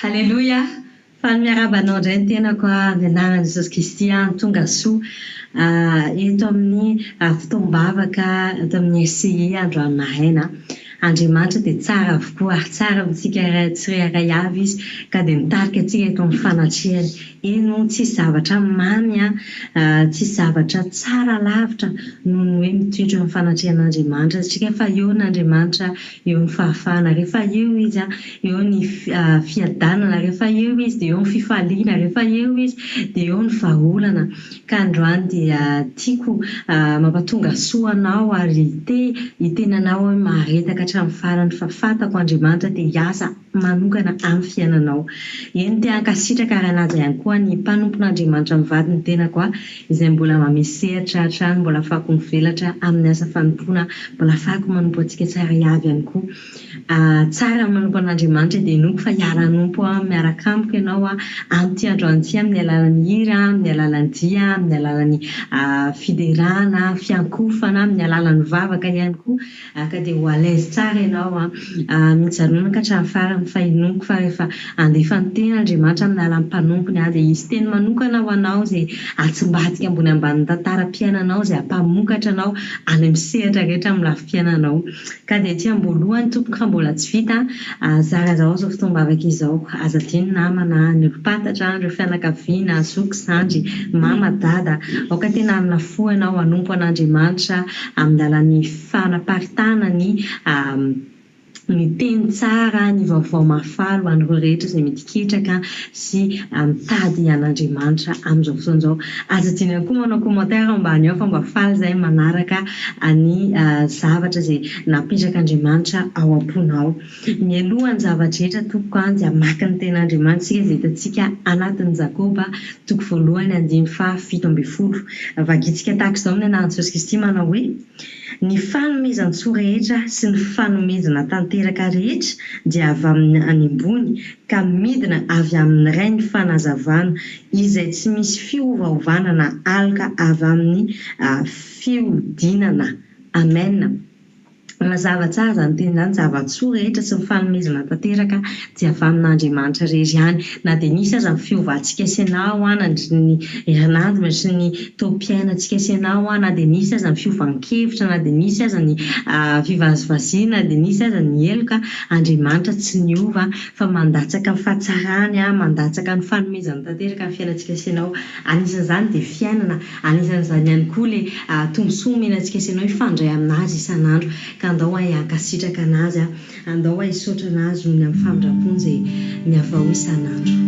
Alléluia. Fa miarabanao indray ny tenako ananan'i Jesosy Kristy tonga soa eto amin'ny Fotoam-bavaka eto amin'ny SCI androany maraina. Andriamanitra dia tsara avokoa ary tsara amintsika tsirairay avy izy ka dia mitarika antsika eto amin'ny fanatrehany. Eno tsy zavatra mamy tsy zavatra tsara lavitra noho ny hoe mitoetra amin'ny fanatrehan'Andriamanitra satria efa eo n'Andriamanitra eo ny fahafahana, rehefa eo izy eo ny fiadanana, rehefa eo izy dia eo ny fifaliana, rehefa eo izy dia eo ny vahaolana. Ka androany dia tiako mampatonga soa anao ary itenanao hoe maharetaka hatramin'ny farany fa fantako Andriamanitra dia hiasa manokana amin'ny fiainanao. Eny tia hankasitraka ary anazy ihany koa ny mpanompon'Andriamanitra mivady ny tenako izay mbola mamesehatra hatrany, mbola afaka mivelatra amin'ny asa fanompoana, mbola afaka manompo antsika tsara avy ihany koa. Tsara manompo an'Andriamanitra dia inoko fa hiara-nompo miaraka amiko ianao amin'ity androany ity amin'ny alalan'ny hira, amin'ny alalan'ny dia, amin'ny alalan'ny fiderana, fiankofana, amin'ny alalan'ny vavaka ihany koa. Ka dia ho à l'aise tsara ianao mijanona ka hatramin'ny farany fa inoko fa rehefa andefa ny ten'Andriamanitra amin'ny alalan'ny mpanompony dia izy teny manokana ho anao izay atsimbadika ambony ambanin'ny tantaram-piainanao, izay hampamokatra anao any amin'ny sehatra rehetra amin'ny lafim-piainanao. Ka dia ety amboloany tompoko fa mbola tsy vita zara zao izao fotoam-bavaka izao azadino namana, ny mpatatra, ireo fianakaviana, zoky zandry, mama, dada, aoka tena amina fo ianao hanompo an'Andriamanitra amin'ny alalan'ny fanaparitana ny teny tsara, ny vaovao mafalo an'ireo rehetra izay mety ketraka sy mitady an'Andriamanitra amin'izao fotoan'izao. Azadino ihany koa manao commentaire ambany ao fa mba faly izay manaraka ny zavatra izay napetraka ao am-ponao. Mialohan'ny zavatra rehetra tompoko dia maka ny ten'Andriamanitra sika izay hitantsika anatin'ny Jakoba toko voalohany 5:17. Vakitsika tahaka izao amin'ny anarany Jesosy Kristy manao hoe ny fanomezan-tsoa rehetra sy ny fanomezana tanteraka rehetra dia avy amin'ny any ambony ka midina avy amin'ny ray ny fanazavana izay tsy misy fiovaovana na aloka avy amin'ny fiodinana. Amen. Mazava tsara izany teny izany, zava-tsoa rehetra sy ny fanomezana tanteraka dia avy amin'Andriamanitra irery ihany. Na dia nisy aza ny fiovantsika sy anao na ny herinandro sy ny taom-piainantsika sy anao na dia nisy aza ny fiovan-kevitra, na dia nisy aza ny fivazivaziana, na dia nisy aza ny heloka, Andriamanitra tsy niova fa mandatsaka ny fahatsarany, mandatsaka ny fanomezana tanteraka ny fiainantsika sy anao. Anisan'izany dia fiainana, anisan'izany ihany koa ilay tombosoa omenantsika sy anao ifandray aminazy isan'andro. Andao hankasitraka anazy, andao hisaotra anazy noho ny amin'ny famindrampony izay miavao isan'andro. Tanana,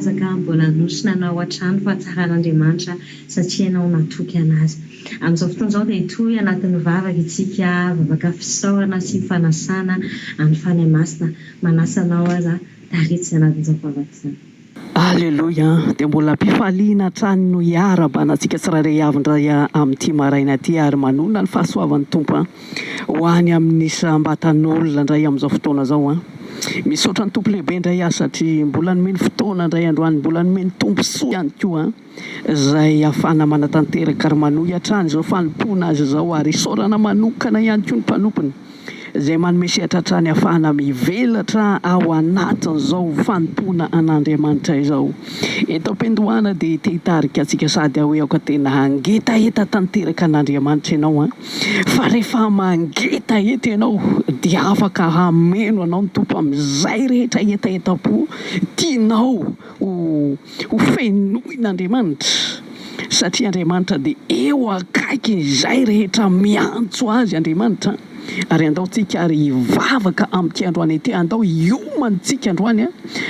tanjaka mbola nosina anao an-trano fa tsaran'Andriamanitra satria anao natoky anazy. Amin'izao fotoana izao dia toy anatin'ny vavaka itsika, vavaka fisaorana sy fanasana amin'ny fanahy masina. Manasa anao aza taritsy anatin'izao vavaka izany. Alleluia. Dia mbola mpifaliana trany no hiarabana antsika tsirairay avy indray amin'ity maraina ty ary manona ny fahasoavan'ny tompo ho any amin'ny sambatan'olona indray amin'izao fotoana izao misaotra ny tompo lehibe indray satria mbola nomeny fotoana indray androany, mbola nomeny tompo soa ihany koa izay ahafahana manatanteraka ary manohy hatrany izao fanompoana azy izao ary isaorana manokana ihany koa ny mpanompony izay manome sehatra hatrany ahafahana mivelatra ao anatin'izao fanompoana an'Andriamanitra izao. Eto am-pendohana dia te-hitarika antsika sady hoe aoka tena hangetaeta tanteraka an'Andriamanitra ianao fa rehefa mangetaeta ianao dia afaka hameno anao ny tompo amin'izay rehetra etaetapo tianao ho fenoin'Andriamanitra satria Andriamanitra dia eo akaiky izay rehetra miantso azy Andriamanitra ary andaontsika ary hivavaka amin'ity androany ity, andao hiomantsika androany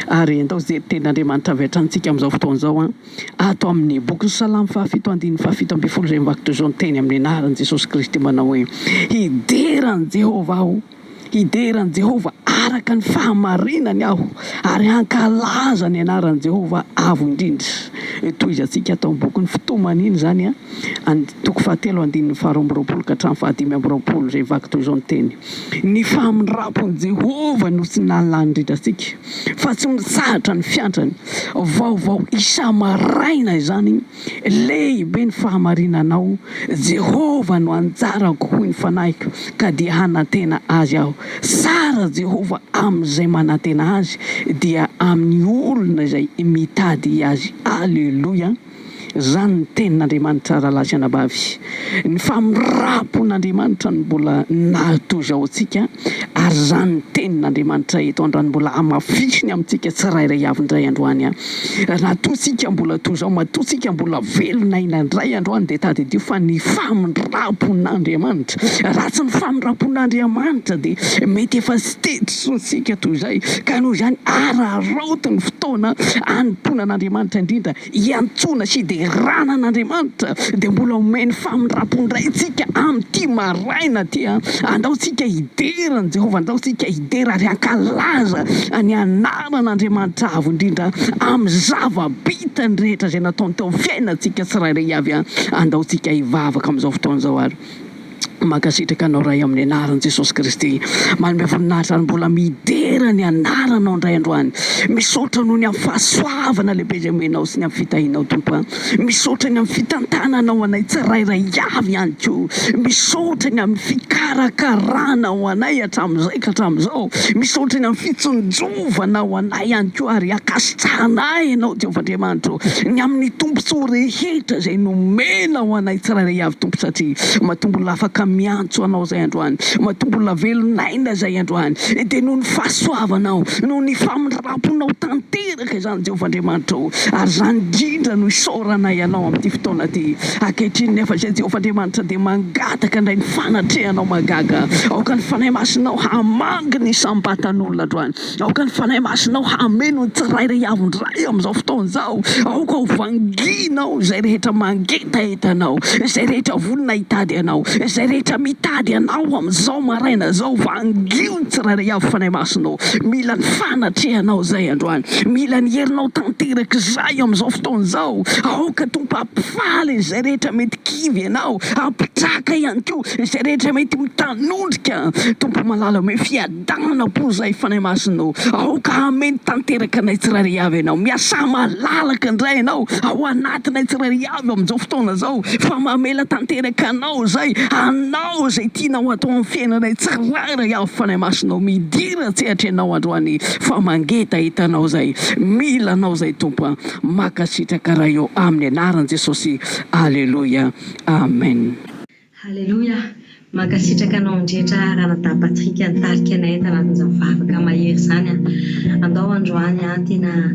ary andao izay ten'Andriamanitra avy hatranintsika amin'izao fotoana izao ato amin'ny boky ny Salamo 7:7-7 izay mivakitra izao ny teny amin'ny anaran'i Jesosy Kristy manao hoe hideran'i Jehova aho, hideran'i Jehova araka ny fahamarinany aho ary hankalaza ny anaran'i Jehova avo indrindra. Toy izy antsika atao amin'ny boky ny Fotoamana iny zany toko 7:2-20 ka hatramin'ny 5:20 izay vakitra izao ny teny. Ny famindrapon'i Jehova no tsy nalany indrindratsika fa tsy mitsahatra ny fiantrany. Vaovao isa-maraina izany lehibe ny fahamarinanao. Jehova no anjarako hoy ny fanahiko ka dia hanantena azy aho. Sara Jehova amin'izay manantena azy dia amin'ny olona izay mitady azy. Alleluia. Zany ny tenin'Andriamanitra rahalahy sy anabavy. Ny famirapon'Andriamanitra no mbola natoy ao antsika ary zany ny tenin'Andriamanitra eto androany mbola amafisiny amintsika tsirairay avy indray androany natotsika mbola toy izao, matotsika mbola velonaina indray androany dia tady dio fa ny famirapon'Andriamanitra. Raha tsy ny famirapon'Andriamanitra dia mety efa sy tetrisontsika toy izay ka noho izany araroto ny fotoana anomponan'Andriamanitra indrindra hiantsona sy dia ranan'Andriamanitra dia mbola omeny famindrapondray tsika amin'ity maraina ty andaotsika hiderany Jehova, andaotsika hidera ary hankalaza ny anaran'Andriamanitra avo indrindra amin'ny zava-bitany rehetra izay nataony teo amin'ny fiainantsika tsirairay avy andaotsika hivavaka amin'izao fotoana izao ary mankasitraka anao ray amin'ny anaran'i Jesosy Kristy. Manome voninahitra ary mbola midera ny anaranao indray androany. Misaotra noho ny amin'ny fahasoavana lehibe izay omenao sy ny amin'ny fitahinao tompo. Misaotra ny amin'ny fitantananao anay tsirairay avy ihany koa. Misaotra ny amin'ny fikarakarana ho anay hatramin'izay ka hatramin'izao. Misaotra ny amin'ny fitsonjovana ho anay ihany koa ary akasitrahanay ianao Jehovah Andriamanitra ny amin'ny tombontsoa rehetra izay nomena ho anay tsirairay avy tompo satria mahatombola afaka miantso anao zay androany, mahatombola velonaina zay androany dia noho ny fahasoavanao, noho ny famiraponao tanteraka izany Jehovah Andriamanitra ary zany indrindra no isaorana ianao amin'ity fotoana ty ankehitriny. Nefa izay Jehovah Andriamanitra dia mangataka indray ny fanatrehanao magaga, aoka ny fanahy masinao hamangy ny sambatan'olona androany, aoka ny fanahy masinao hameno ny tsirairay avy indray amin'izao fotoana izao, aoka ho vanginao izay rehetra mangetaetanao, izay rehetra volona hitady anao, izay rehetra mitady anao amin'izao maraina zao, vangio ny tsirairay avy fanahy masinao. Mila ny fanatrehanao zay androany, mila ny herinao tanteraka izay amin'izao fotoana izao. Aoka tompo ampifaly izay rehetra mety kivy ianao, ampitraka ihany koa izay rehetra mety mitanondrika tompo malala hoe fiadanana po izay fanahy masinao. Aoka hameny tanteraka anay tsirairay avy ianao, miasa malalaka indray ianao ao anatinay tsirairay avy amin'izao fotoana izao, fa mamela tanteraka anao zay, anao zay tianao atao amin'ny fiainanay tsirairay avy fanahy masinao. Midira tsehatra ianao androany fa mangetaetanao zay, mila anao zay tompo. Makasitraka raha eo amin'ny anaran'i Jesosy. Alleluia, amen. Halleluja. Mankasitraka anao indrindra raha natao Patrika nitarika anay tanatin'izany vavaka mahery zany andao androany tena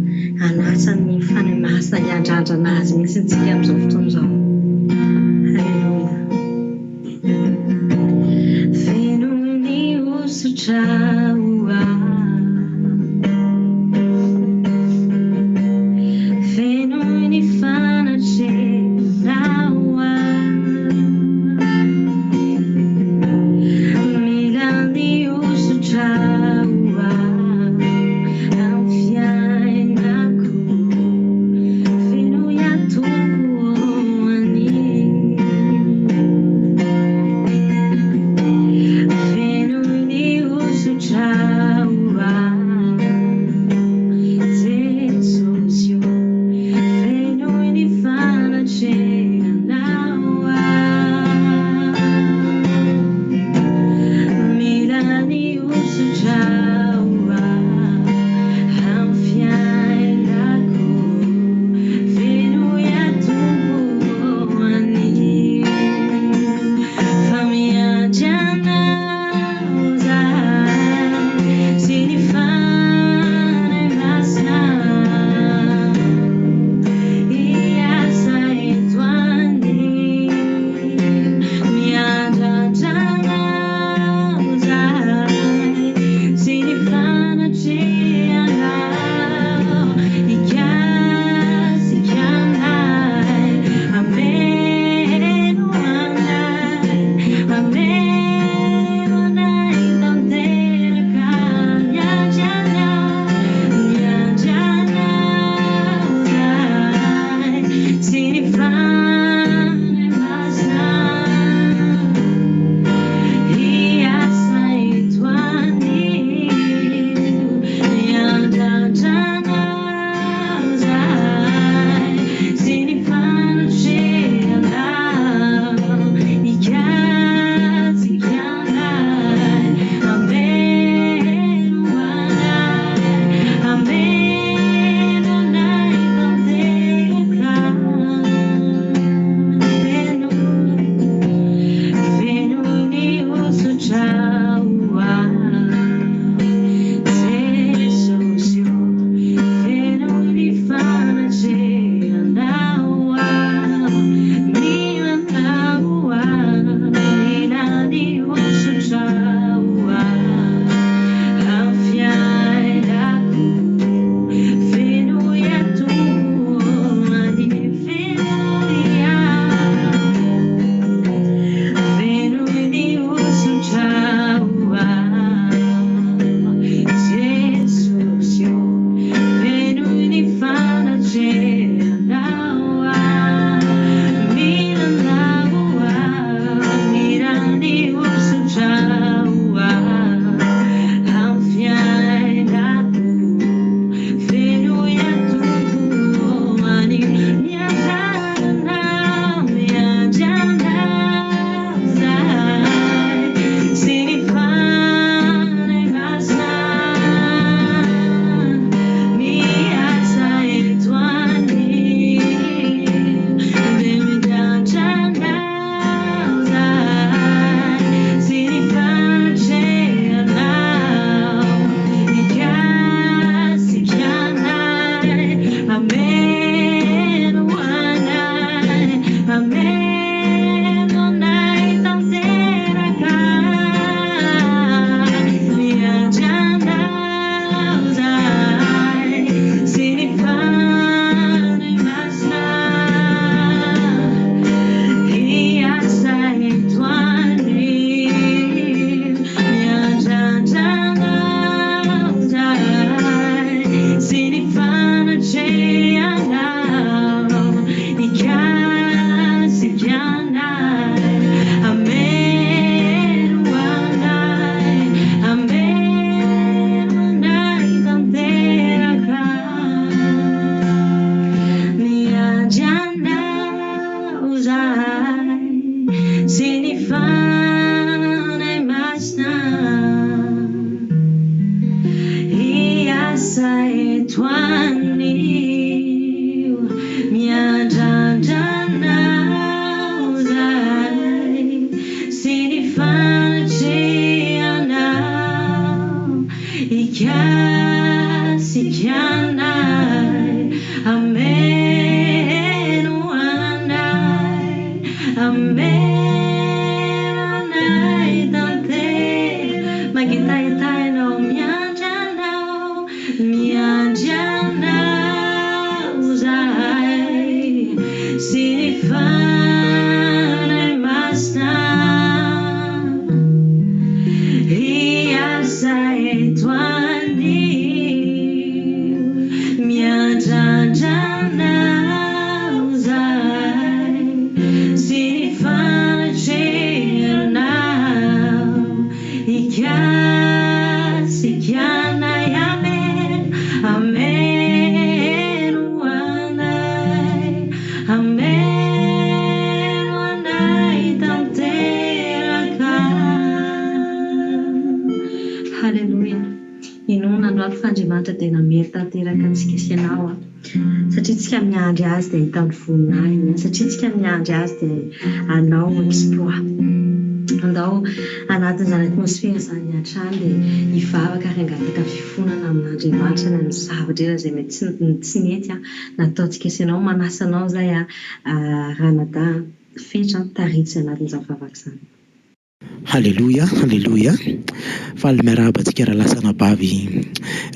anasa ny fanahy masina hiandrandra anazy mihitsy ntsika amin'izao fotoana izao. Halleluja. Feno ny osotra ikasikanay ameno anay ameno anay tantera magitaitainao miandry anao zahay sy ny fanay masina hiasa eto anio miandrandrana zahay sy ny fanatrenao ikasikanay ameno anay ameno anay tanteraka. Halleluja. Inona androany fandriamanitra tena mety tanteraka antsika sy ianao satria tsika miandry azy dia hitany voninahiny, satria tsika miandry azy dia anao exploit. Andao anatin'izany atmosfera izany hatrany dia hivavaka ary hangataka fifonana amin'Andriamanitra na ny zavatra era izay mety tsy mety nataontsika sy ianao manasa anao izay ranada fetra taritsy anatin'izany vavaka izany. Halleluja, halleluja. Faly miarahaba antsika rahalasana bavy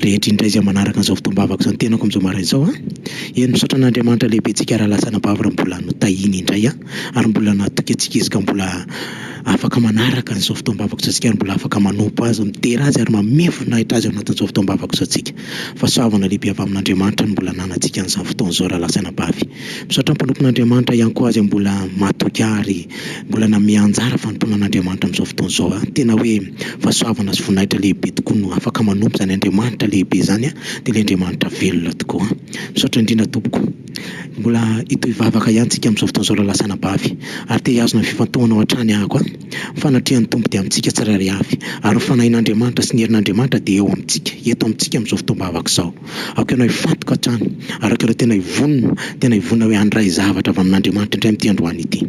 rehetra indray izay manaraka an'izao fotoam-bavaka izany tenako amin'izao maraina izao eny misaotra an'Andriamanitra lehibe antsika rahalasana bavy raha mbola no Tahiana indray ary mbola natoky antsika izy ka mbola afaka manaraka an'izao fotoam-bavaka izao antsika ary mbola afaka manompo azy mitera azy ary mamevonahitra azy ao anatin'izao fotoam-bavaka izao antsika. Fa soavana lehibe avy amin'Andriamanitra no mbola nanantsika an'izany fotoan'izao rahalasana bavy. Misaotra mpanompon'Andriamanitra ihany koa azy mbola matoky ary mbola namea anjara fanomponan'Andriamanitra amin'izao fotoan'izao tena hoe fahasoavana sy voninahitra lehibe tokoa no afaka manompo zany Andriamanitra lehibe zany dia ilay Andriamanitra velona tokoa. Misaotra indrindra tompoko mbola ito hivavaka ihany tsika amin'izao fotoan'izao rahalasana bavy ary te hiazona fifantohana ao hatrany ahako fanatrehan'ny tompo dia amintsika tsirairay avy ary fanahin'Andriamanitra sy ny herin'Andriamanitra dia eo amintsika eto amintsika amin'izao fotoam-bavaka izao. Aoko ianao hifantoka hatrany ary aoko ianao tena hivonona hoe handray zavatra avy amin'Andriamanitra indray amin'ity androany ity.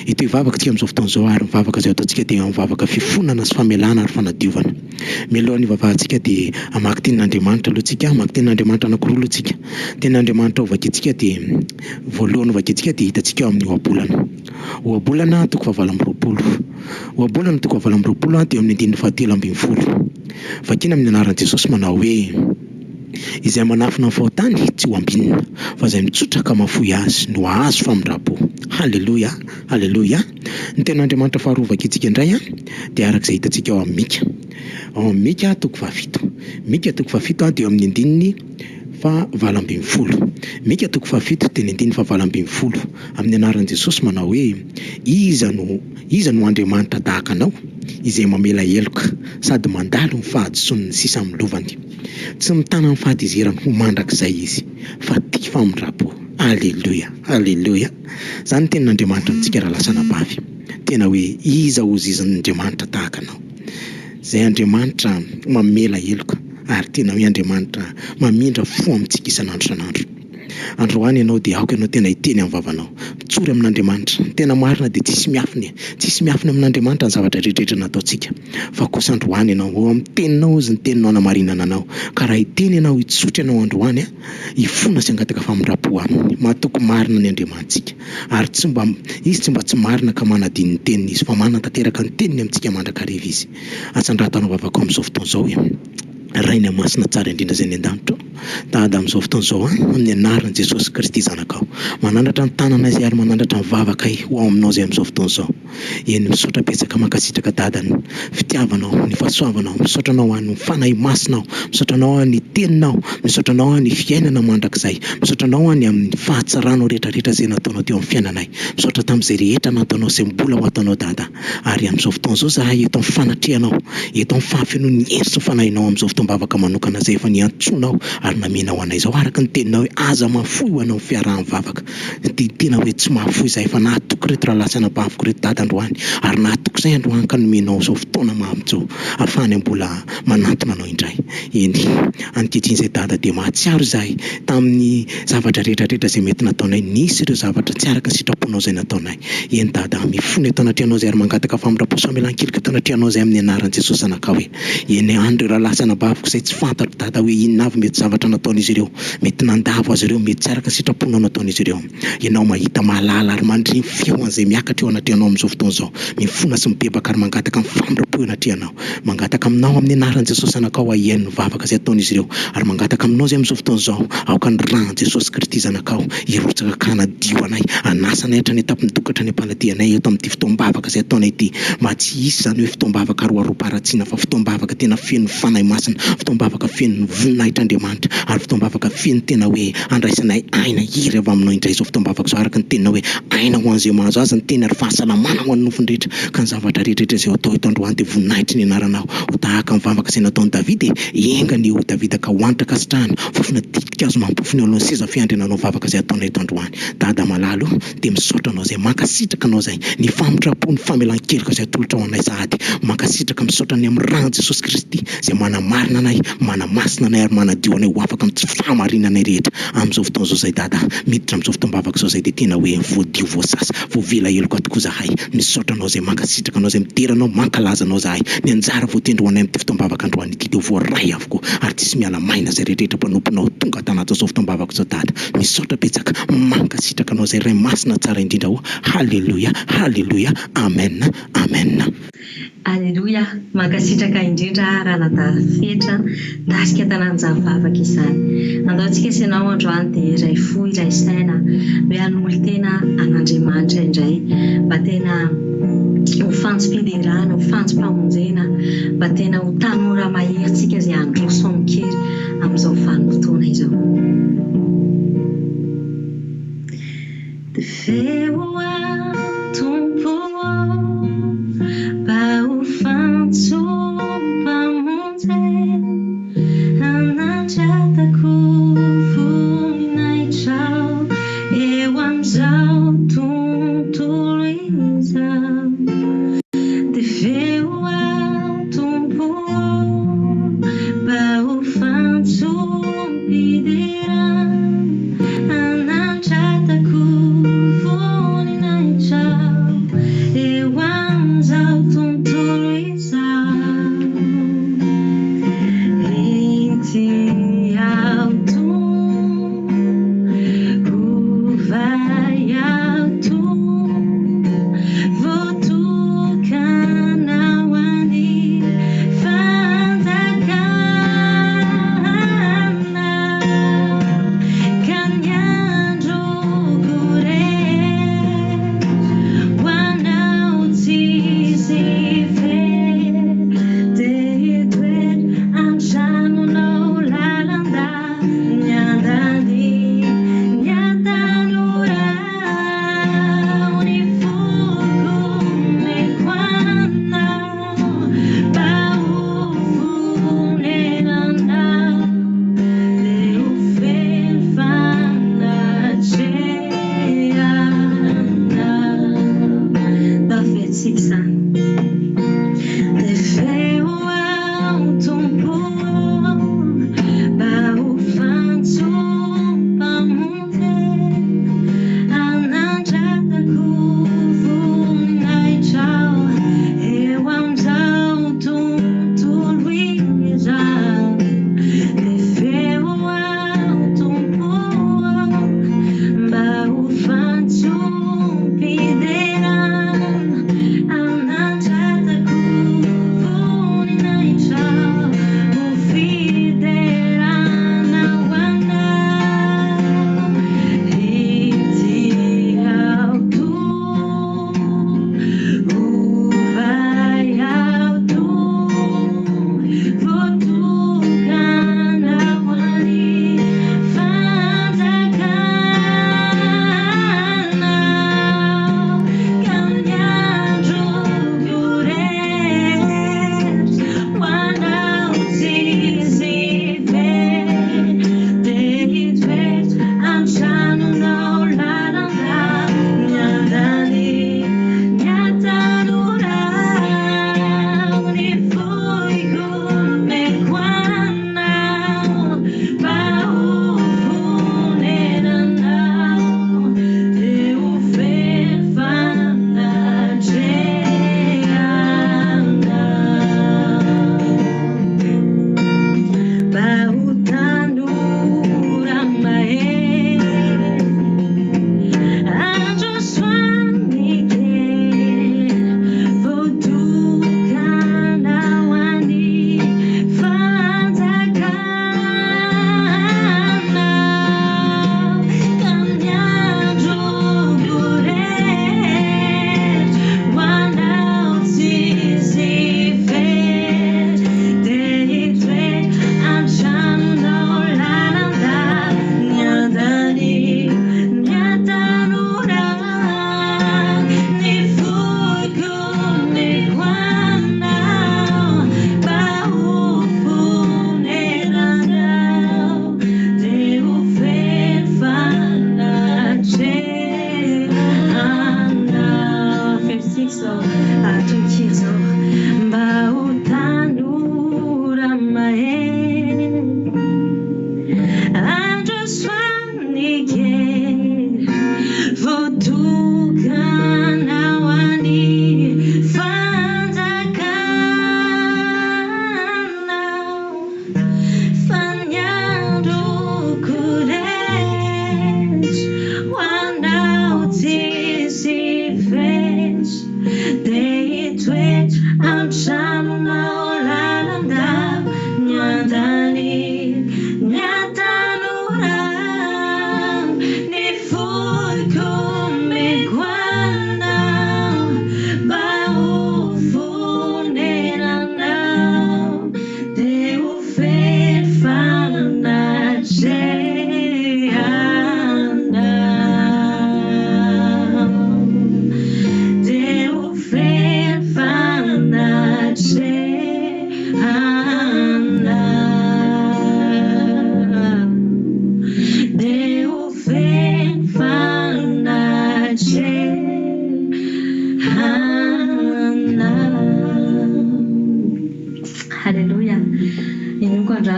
Ito hivavaka tsika amin'izao fotoan'izao ary mivavaka izay ataontsika dia mivavaka fifonana sy famelana ary fanadiovana. Mialohan'ny vavahantsika dia hamaky tenin'Andriamanitra aloha tsika, hamaky tenin'Andriamanitra anankiroa aloha tsika. Tenin'Andriamanitra ovakentsika dia voalohany ovakentsika dia hitantsika eo amin'ny ohabolana. Ohabolana toko 7:20. Ohabolana toko 7:20 dia amin'ny 7:10. Vakina amin'ny anaran'i Jesosy manao hoe izay manafina ny fahotany tsy ho ambinina fa izay mitsotraka mafoy azy no azo famindrapo. Halleluja, halleluja. Ny tenin'Andriamanitra faharoa vakentsika indray dia arak'izay hitantsika ao amin'ny Mika. Ao amin'ny Mika toko 7. Mika toko 7 dia amin'ny 9:20. Mika toko 7 dia ny 9:20 amin'ny anaran'i Jesosy manao hoe iza no Andriamanitra tahaka anao izay mamela heloka sady mandalo ny fahadisoany ny sisa amin'ny lovany. Tsy mitana ny fahadizerany ho mandrakizay izy fa tia famindrapo. Halleluja, halleluja. Zany tenin'Andriamanitra antsika rahalasana bavy. Tena hoe iza ozy izan'Andriamanitra tahaka anao. Zay Andriamanitra mamela heloka ary tena hoe Andriamanitra mamindra fo amintsika isan'andro isan'andro. Androany ianao dia aoko ianao tena hiteny amin'ny vavanao mitsory amin'Andriamanitra. Tena marina dia tsisy miafiny amin'Andriamanitra ny zavatra rehetrarehetra nataontsika. Fa kosa androany ianao ao amin'ny teninao izy ny teninao namarinana anao. Ka raha hiteny ianao hitsotry ianao androany hifona sy hangataka famindrapo aminy. Mahatoky marina ny Andriamantsika ary izy tsy mba tsy marina ka manadiny ny teniny izy fa manatanteraka ny teniny amintsika mandrakariva izy. Atsandratanao vavaka amin'izao fotoan'izao rainy masina tsara indrindra izay ny an-danitra tahada amin'izao fotoan'izao amin'ny anaran'i Jesosy Kristy zanakao manandratra ny tanana izay ary manandratra ny vavaka ho ao aminao izay amin'izao fotoan'izao. Eny misaotra betsaka mankasitraka dadany fitiavanao, ny fahasoavanao, misaotranao any fanahy masinao, misaotranao any teninao, misaotranao any fiainana mandrakizay, misaotranao any amin'ny fahatsaranao rehetrarehetra izay nataonao teo amin'ny fiainanay. Misaotra tamin'izay rehetra nataonao izay mbola ho ataonao dada ary amin'izao fotoan'izao zahay eto amin'ny fanatrehanao, eto amin'ny fahafianao ny hery sy fanahinao amin'izao fotoam-bavaka manokana izay efa niantsonao ary namenao anay izao araka ny teninao hoe aza mahafoy ho anao fiaraha-mivavaka. Tena hoe tsy mahafoy izay fa nahatoky reto rahalasana baviko reto dada androany ary nahatoky izay androany ka nomenao izao fotoana mahamitso ahafahany mbola manantona anao indray. Eny ankehitriny izay dada dia mahatsiaro izahay tamin'ny zavatra rehetrarehetra izay mety nataonay, nisy ireo zavatra tsy araka ny sitraponao izay nataonay. Eny dada mifony eto anatrehanao izay ary mangataka famindrapo sy famelan-kelika eto anatrehanao izay amin'ny anaran'i Jesosy anakao hoe eny andro rahalasana bavy fotoam-bavako izay tsy fantatro dada hoe inona avy mety zavatra nataon'izy ireo, mety nandavo azy ireo, mety tsy araka sitrapona nataon'izy ireo. Ianao mahita mahalala ary mandry feo an'izay miakatra eo anatrianao amin'izao fotoana izao, mifona sy mibebaka ary mangataka mifamindram-po eo anatrianao, mangataka aminao amin'ny anaran'i Jesosy anakao ahian'ny vavaka izay ataon'izy ireo, ary mangataka aminao izay amin'izao fotoana izao aoka ny ràn Jesosy Kristy zanakao hirotsaka kanadio anay, anasanay hatrany tapin-dokatra ny am-paladianay eto amin'ity fotoam-bavaka izay ataonay ity. Mba tsy hisy izany hoe fotoam-bavaka roaroaparatsiana fa fotoam-bavaka tena feno fanahy masina, fotoam-bavaka feno voninahitr'Andriamanitra, ary fotoam-bavaka feno tena hoe andraisanay aina hiry avy aminao indray izao fotoam-bavaka izao, araka ny tenina hoe aina ho an'izay mahazo azy ny teny ary fahasalamana ho an'ny nofon-drehetra. Ka ny zavatra rehetrarehetra izay atao eto androany dia voninahitry ny anaranao ho tahaka ny vavaka izay nataon'i Davida, engany io Davida ka hoanitra kasitrahana fofona ditika azo mampofony eo alohan'ny seza fiandrinanao vavaka izay ataonao eto androany. Dada malalo dia misaotra anao izay, mankasitraka anao izay ny famindrapo, ny famelan-keloka izay atolotra ao anay sahady, mankasitraka misaotra ny amin'ny ràn Jesosy Kristy izay manamarina anay, manamasina anay ary manadio anay ho afaka amin'ny tsy fahamarinanay rehetra amin'izao fotoana izao zay dada, miditra amin'izao fotoam-bavaka izao zay dia tena hoe voadio voasasa voavela heloka tokoa zahay. Misaotra anao izay, mankasitraka anao izay, miteranao, mankalaza anao zahay, ny anjara voatendro ho anay amin'ity fotoam-bavaka androany ity dia voaray avokoa, ary tsisy miala maina izay rehetrarehetra mpanomponao tonga tanaty izao fotoam-bavaka izao dada. Misaotra betsaka, mankasitraka anao izay ray masina tsara indrindra ho. Halleluja, halleluja, amen, amen. Aleluia, mankasitraka indrindra raha natafetra dasika tananjavavaka izany. Andaontsika isanao androany dia iray fo iray saina hoe hanoly tena an'Andriamanitra indray, mba tena ho fantsompidirana, ho fantsom-pamonjena, mba tena ho tanora maherintsika izay androso amin'kery amin'izao vanim-potoana izao. Feo tompoko mba ho fantsom-pamonjena, anatratako voninahitra eo amin'izao tontolo izao. Dia feo tompoko mba ho fantsom-pidirana, anatratako voninahitra eo amin'izao tontolo izao.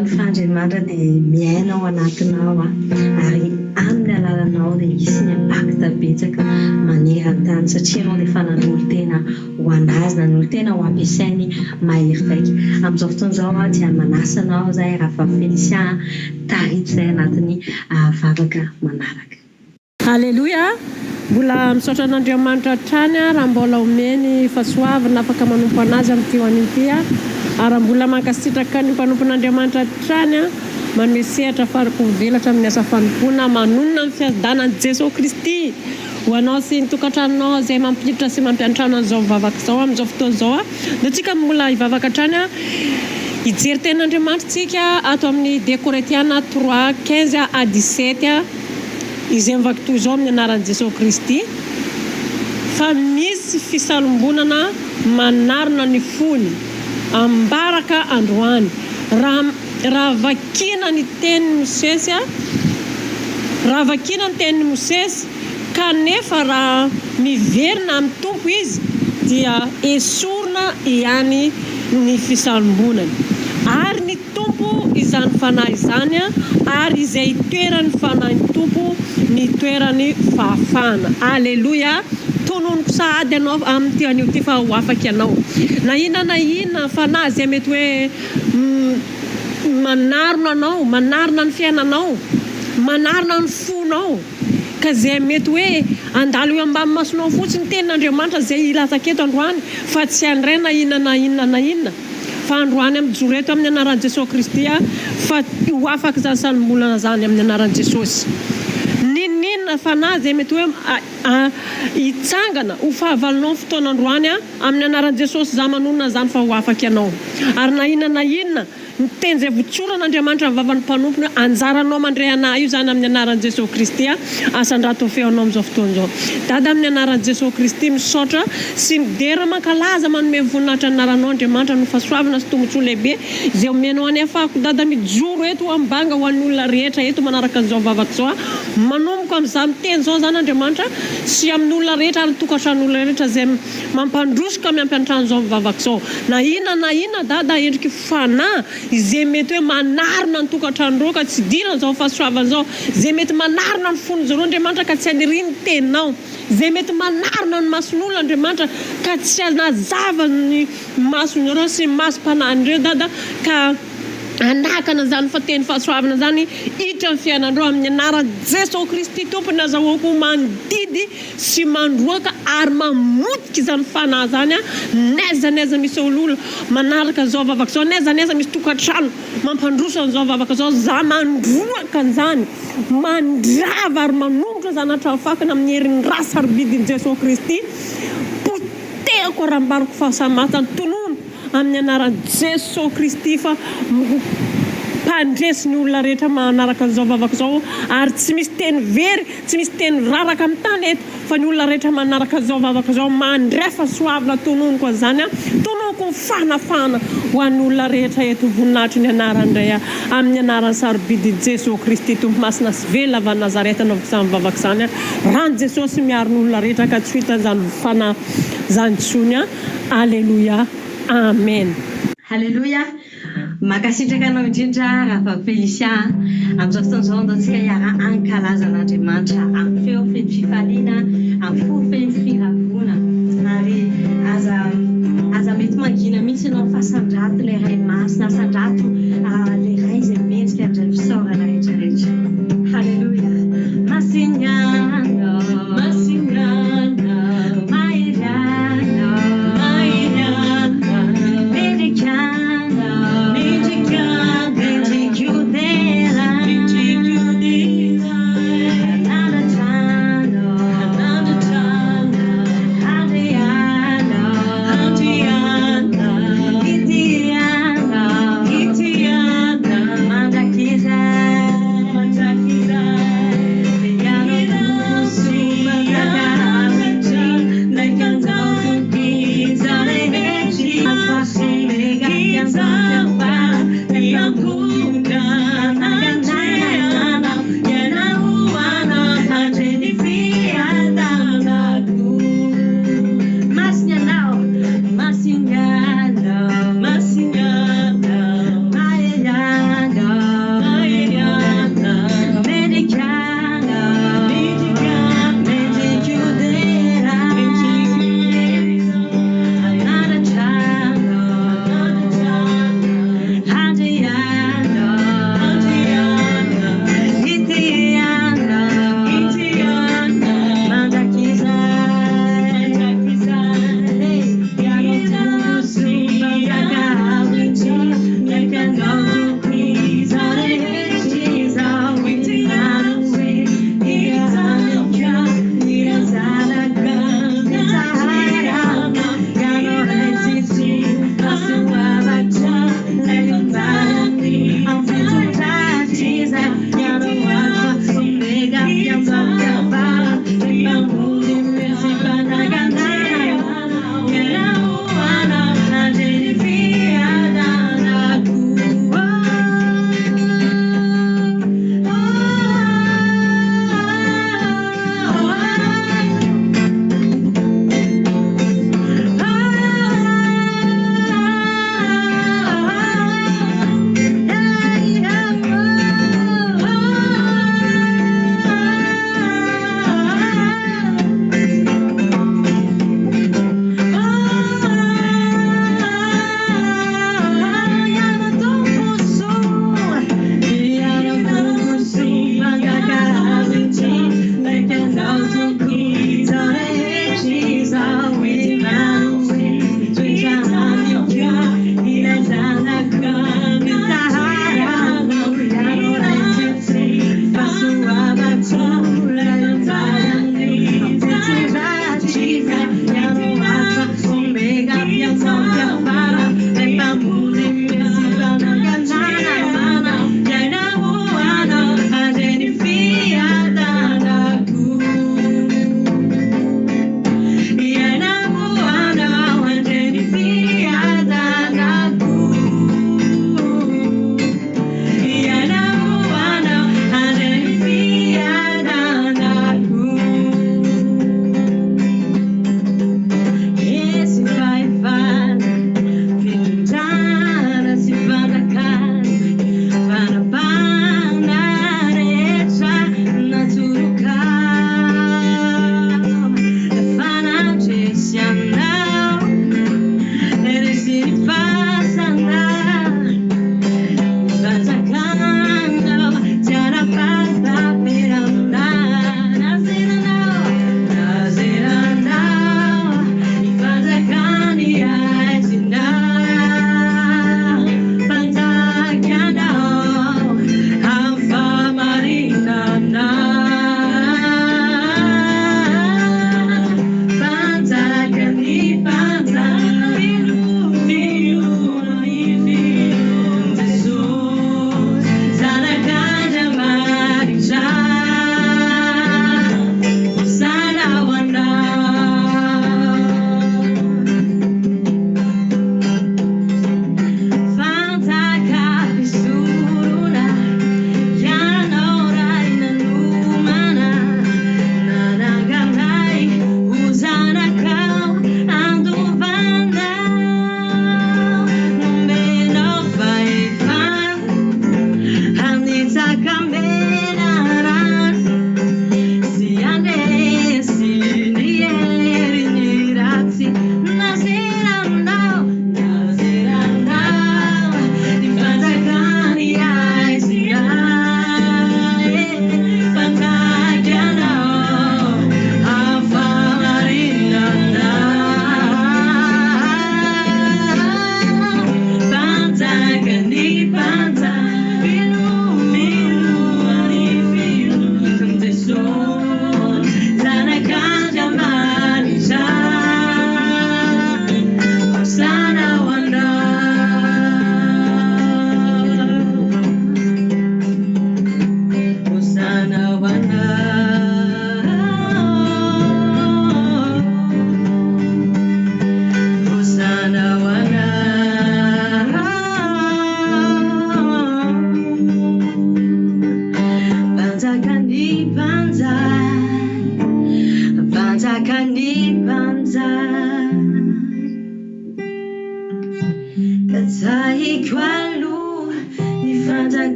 androany fa Andriamanitra dia miaina ao anatinao ary amin'ny alalanao dia hisy ny impacte betsaka maneran-tany satria anao dia efa nanolo tena ho andazina nanolo tena ho ampiasainy mahery vaika. Amin'izao fotoan'izao dia manasanao zay raha Félicien taritra zay anatin'ny vavaka manaraka. Halleluja. Mbola misaotra an'Andriamanitra trany raha mbola omeny fahasoavana afaka manompo anazy amin'ity ho an'ity ary mbola mankasitraka ny mpanompon'Andriamanitra trany manome sehatra farako velatra amin'ny asa fanompoana manonona ny fiadanan'i Jesosy Kristy ho anao sy ny tokantranonao izay mampiditra sy mampiantrana an'izao vavaka izao amin'izao fotoana izao dia tsika mbola hivavaka trany hijery tenin'Andriamanitra tsika ato amin'ny deux Corinthiens 3:15 à 17 izay mivakitoy izao amin'ny anaran'i Jesosy Kristy fa misy fisalombonana manarona ny fony ambaraka androany raha vakina ny tenin'ny Mosesy raha vakina ny tenin'ny Mosesy kanefa raha miverina amin'ny tompo izy dia esorina ihany ny fisalombonany ary ny tompo izany fanahy izany ary izay toerany fanahin'ny tompo ny toerany fahafahana. Alleluja. Tononoko sahady anao amin'ity anio ty fa ho afaky anao na inona fanahy izay mety hoe manarona anao, manarona ny fiainanao, manarona ny fonao ka zay mety hoe andalo eo ambany masonao fotsiny tenin'Andriamanitra zay ilatsaka eto androany fa tsy andraina inona fa androany amin'ny joreto amin'ny anaran'i Jesosy Kristy fa ho afaka zany sanombolana zany amin'ny anaran'i Jesosy. Ninona fanahy zay mety hoe hitsangana ho fahavalonao fotoana androany amin'ny anaran'i Jesosy za manonona zany fa ho afaky anao ary na inona ny teny zay votsoran'Andriamanitra ny vavan'ny mpanompony anjaranao mandray anahy io zany amin'ny anaran'i Jesosy Kristy asan-drato feonao amin'izao fotoana izao. Dada amin'ny anaran'i Jesosy Kristy misaotra sy midera mankalaza manome voninahitra anaranao Andriamanitra no fahasoavana sy tombotsoa lehibe zay omenao any afahako dada mijoro eto ambanga ho an'ny olona rehetra eto manaraka an'izao vavaka izao manomboka amin'izao miteny izao zany Andriamanitra sy amin'ny olona rehetra ary tokantran'olona rehetra zay mampandrosoka miampiantrano izao vavaka izao na ina dada endriky fanahy izay mety hoe manarina ny tokantrano ka tsy dina zao fahasoavana zao zay mety manarina ny fony zareo Andriamanitra ka tsy aniriny teninao zay mety manarina ny mason'olona Andriamanitra ka tsy anazava ny mason'ireo sy masom-panahin'ireo dada ka anakana zany fateny fahasoavana zany hiditra amin'ny fiainandreo amin'ny anaran'i Jesosy Kristy tompony azahoako mandidy sy mandroaka ary mamotika izany fanahy zany naiza misy ololo manaraka zao vavaka zao naiza misy tokantrano mampandroso an'izao vavaka zao za mandroaka an'izany mandrava ary manombotra zany hatrafakana amin'ny herin'ny rasa arbidin'i Jesosy Kristy potehako raha mbariko fahasamatany tonono amin'ny anaran'i Jesosy Kristy fa mpandresy ny olona rehetra manaraka an'izao vavaka izao ary tsy misy teny very tsy misy teny raraka amin'ny tany eto fa ny olona rehetra manaraka an'izao vavaka izao mandray fahasoavana tononoko an'izany tononoko fanafana ho an'ny olona rehetra eto voninahitry ny anarandray amin'ny anaran'ny sarobidin'i Jesosy Kristy tompo masina sy velona va Nazareta anaovako izany vavaka izany rano Jesosy miaro ny olona rehetra ka tsy hitan'izany fana zany tsony Alleluja. Amen. Halleluja. Makasitraka anao indrindra raha Félicien amin'izao fotoana izao antsika hiara ankalaza an'Andriamanitra amin'ny feo fety fifaliana amin'ny fo fety firavona ary aza mety mangina mihitsy ianao fa sandrato ilay ray masina sandrato ilay ray izay mendrika amin'izay fisaorana rehetrarehetra. Halleluja.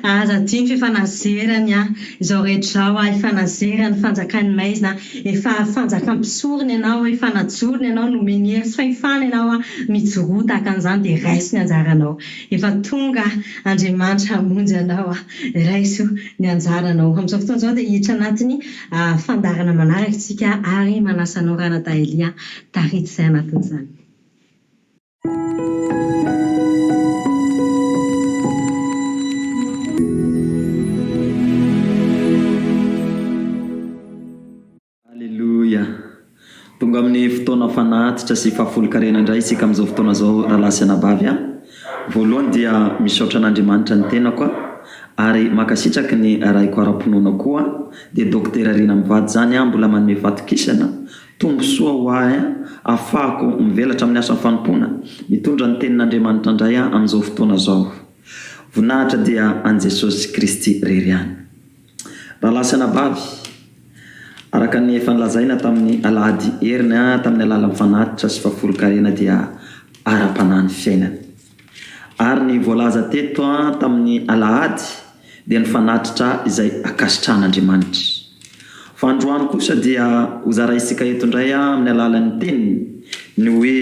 Azadiny fifanazerany izao rehetra zao ifanazerany fanjakany maizina efa fanjakampisorony ianao ifanajorony ianao nomeny hery sy fahefana ianao mijoro tahaka an'izany dia raisy ny anjaranao efa tonga Andriamanitra hamonjy anao raiso ny anjaranao amin'izao fotoana izao dia hiditra anatiny fandarana manaraka isika ary manasa anao Rina Telesphore taritra izay anatin'izany. fotoana fanatitra sy fahafolo-karena indray isika amin'izao fotoana zao rahalahy sy anabavy voalohany dia misaotra an'Andriamanitra ny tenako ary makasitraky ny raiko ara-pinoana koa dia dokotera Rina mivady zany mbola manome fatokisana tombosoa ho ahy ahafahako mivelatra amin'ny asa fanompona mitondra ny tenin'Andriamanitra indray amin'izao fotoana zao. Voninahitra dia an Jesosy Kristy rery ihany. Rahalahy sy anabavy, araka ny efa nilazaina tamin'ny Alahady heriny tamin'ny alalan'ny fanatitra sy fahafolo-karena dia ara-panahy ny fiainana. Ary ny voalaza teto tamin'ny Alahady dia ny fanatitra izay akasitran'Andriamanitra. Fa androany kosa dia hozaraisika eto indray amin'ny alalan'ny teniny ny hoe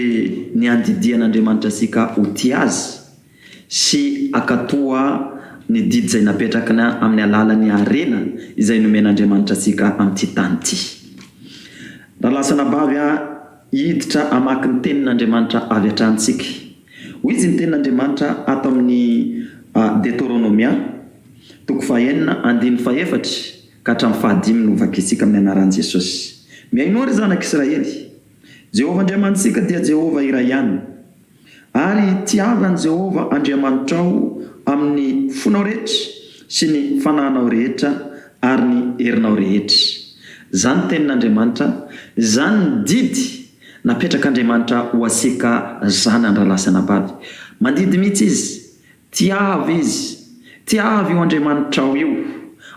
ny andidian'Andriamanitra sika ho tia azy sy akatoa ny didy izay napetrakana amin'ny alalan'ny harena izay nomen'Andriamanitra sika amin'ity tany ity. Rahalahy sy anabavy hiditra hamaky ny tenin'Andriamanitra avy hatranintsika. Hoy izy ny tenin'Andriamanitra ato amin'ny Deutéronomia 9:1-4 ka hatramin'ny 5 no vakisika amin'ny anaran'i Jesosy. Miaino ry zanak'Israely, Jehovah Andriamantsika dia Jehovah iray ihany. Ary tiavan'i Jehovah Andriamanitrao amin'ny fonao rehetra sy ny fanahinao rehetra ary ny herinao rehetra. Zany tenin'Andriamanitra, zany ny didy napetrak'Andriamanitra ho asika zanany rahalahy sy anabavy. Mandidy mihitsy izy, tiavy izy, tiavy io Andriamanitrao io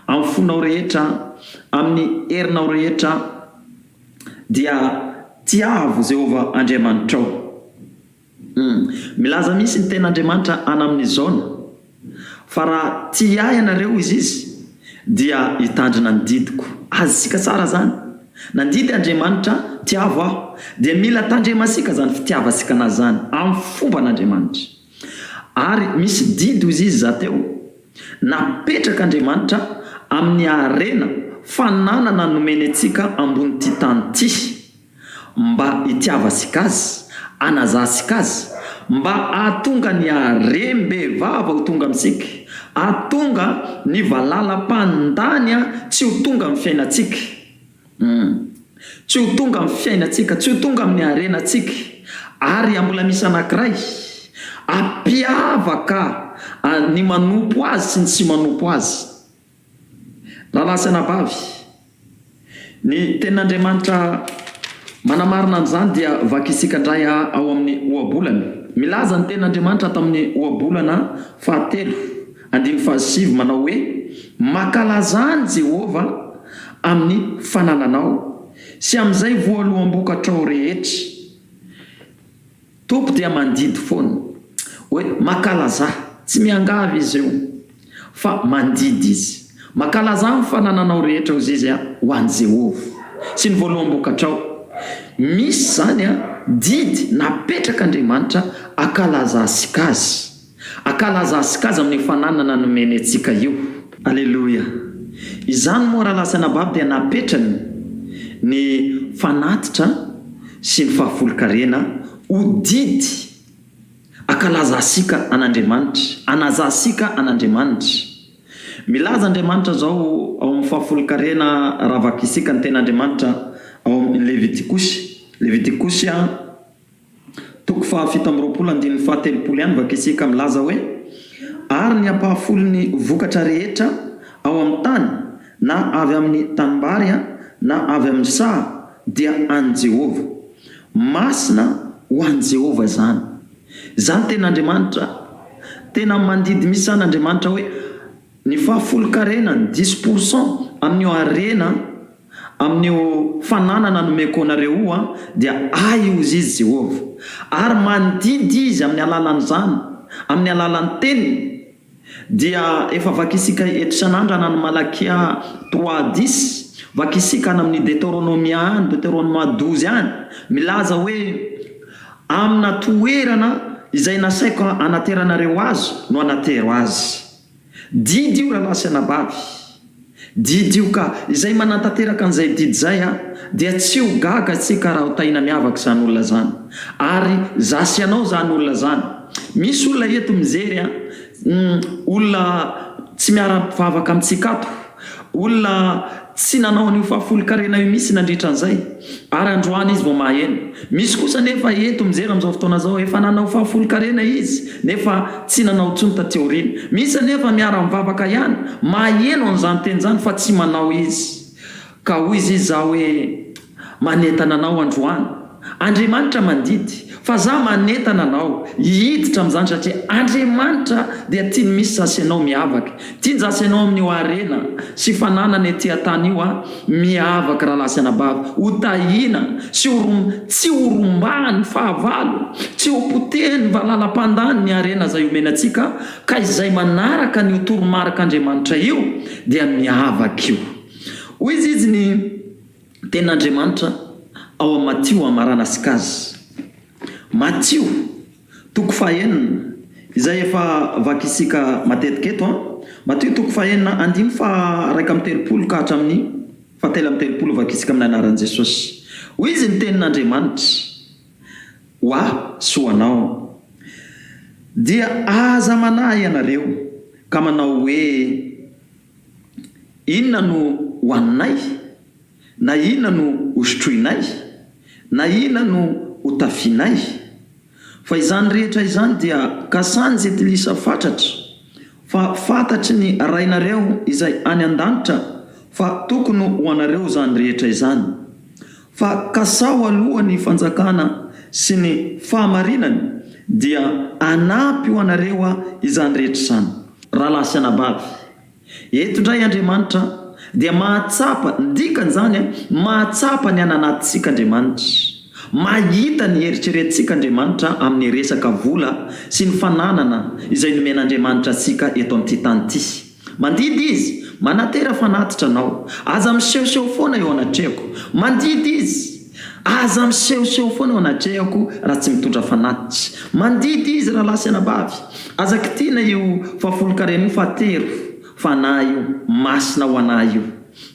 amin'ny fonao rehetra, amin'ny herinao rehetra dia tiavo Jehovah Andriamanitrao. Milaza misy ny ten'Andriamanitra any amin'izao fa raha tia ianareo izy dia hitandrina ny didiko. Azontsika tsara zany. Nandidy Andriamanitra tiavo aho dia mila tandremasika zany fitiavasika anazy zany amin'ny fomban'Andriamanitra. Ary misy didy izy zateo napetrak'Andriamanitra amin'ny harena fananana nomeny antsika ambony tany ity mba hitiavasika azy, anazasika azy, mba ahatonga ny harem-behivava ho tonga amintsika, ahatonga ny valalam-pandany tsy ho tonga amin'ny fiainantsika, tsy ho tonga amin'ny fiainantsika, tsy ho tonga amin'ny harenantsika. Ary mbola misy anankiray ampiavaka ny manompo azy sy ny tsy manompo azy. Rahalahy sy anabavy, ny tenin'Andriamanitra manamarina an'izany dia vakisika indray ao amin'ny ohabolana. Milaza ny tenin'Andriamanitra tamin'ny ohabolana 7:5 manao hoe makalazany Jehovah amin'ny fanananao sy amin'izay voalohambokatrao rehetra. Tompo dia mandidy foana hoe makalaza, tsy miangavy izy io fa mandidy izy. Makalaza ny fanananao rehetra ozy izy ho an'i Jehovah sy ny voalohambokatrao. Misy zany didy napetrak'Andriamanitra akalazasika azy, akalazasika azy amin'ny fananana nomeny antsika io. Alleluia. Izany moa rahalahy sy anabavy dia napetrany ny fanatitra sy ny fahafolo-karena ho didy akalazasika an'Andriamanitra, anazasika an'Andriamanitra. Milaza Andriamanitra zao ao amin'ny fahafolo-karena raha vakisika ny ten'Andriamanitra ao amin'ny Levitikosy 7:7 ihany vakisika milaza hoe ary ny ampahafolo ny vokatra rehetra ao amin'ny tany na avy amin'ny tanimbary na avy amin'ny saha dia an Jehovah, masina ho an Jehovah zany. Zany ten'Andriamanitra tena mandidy misy zany Andriamanitra hoe ny fahafolo-karena 10% amin'io harena, amin'io fananana nomeko anareo dia ozy izy Jehovah. Ary mandidy izy amin'ny alalan'izany, amin'ny alalan'ny teniny dia efa vakisika eto isan'andro any Malakia 3:10, vakisika any amin'ny Deutéronomia 12 any milaza hoe amina toerana izay nasaiko anateranareo azy no anatero azy. Didy io rahalahy sy anabavy, didy io ka izay manantanteraka an'izay didy zay dia tsy ho gaga tsika raha ho Tahiana miavaka zany olona zany, ary zasy anao zany olona zany. Misy olona eto mijery olona tsy miara-mivavaka amintsika ato, olona tsy nanao an'io fahafolo-karena io misy nandritra an'izay ary androany izy vao maheno. Misy kosa nefa eto mijery amin'izao fotoana zao efa nanao fahafolo-karena izy nefa tsy nanao tsony taty aoriana. Misy nefa miara-mivavaka ihany maheno an'izany teny zany fa tsy manao izy. Ka hoy izy za hoe manentana anao androany, Andriamanitra mandidy fa za manentana anao hiditra amin'izany satria Andriamanitra dia tiany misy zasy ianao miavaka, tiany zasy ianao amin'io arena sy fananana ety an-tany io miavaka rahalahy sy anabavy ho Tahiana tsy horombahany fahavalo, tsy ho potehany valalam-pandany ny arena zay omenantsika, ka izay manaraka ny toromarik'Andriamanitra io dia miavaka io. Hoy izy ny ten'Andriamanitra ao amin'ny Matio amarana sikazy. Matio 9 izay efa vakisika matetika eto Matio 9 andimy fa 1:30 ka hatramin'ny 7:30 vakisika amin'ny anaran'i Jesosy. Hoy izy ny tenin'Andriamanitra hoa soanao dia aza manahy ianareo ka manao hoe inona no hoaninay, na inona no hosotroinay, na inona no hotafianay. Fa izany rehetra izany dia kasany zay tilisa fatratra, fa fantatry ny rainareo izay any an-danitra fa tokony ho anareo izany rehetra izany. Fa kasao aloha ny fanjakana sy ny fahamarinany dia anampy ho anareo izany rehetra izany. Rahalahy sy anabavy, eto indray Andriamanitra dia mahatsapa dikan'izany mahatsapa ny ananatintsika Andriamanitra, mahita ny eritreretintsika Andriamanitra amin'ny resaka vola sy ny fananana izay nomen'Andriamanitra antsika eto amin'ity tany ity. Mandidy izy manatera fanatitra anao, aza misehoseho foana eo anatrehako. Mandidy izy aza misehoseho foana eo anatrehako raha tsy mitondra fanatitra. Mandidy izy rahalahy sy anabavy, aza kitiana io fahafolo-karena io fahatero fanahy io masina ho anahy io.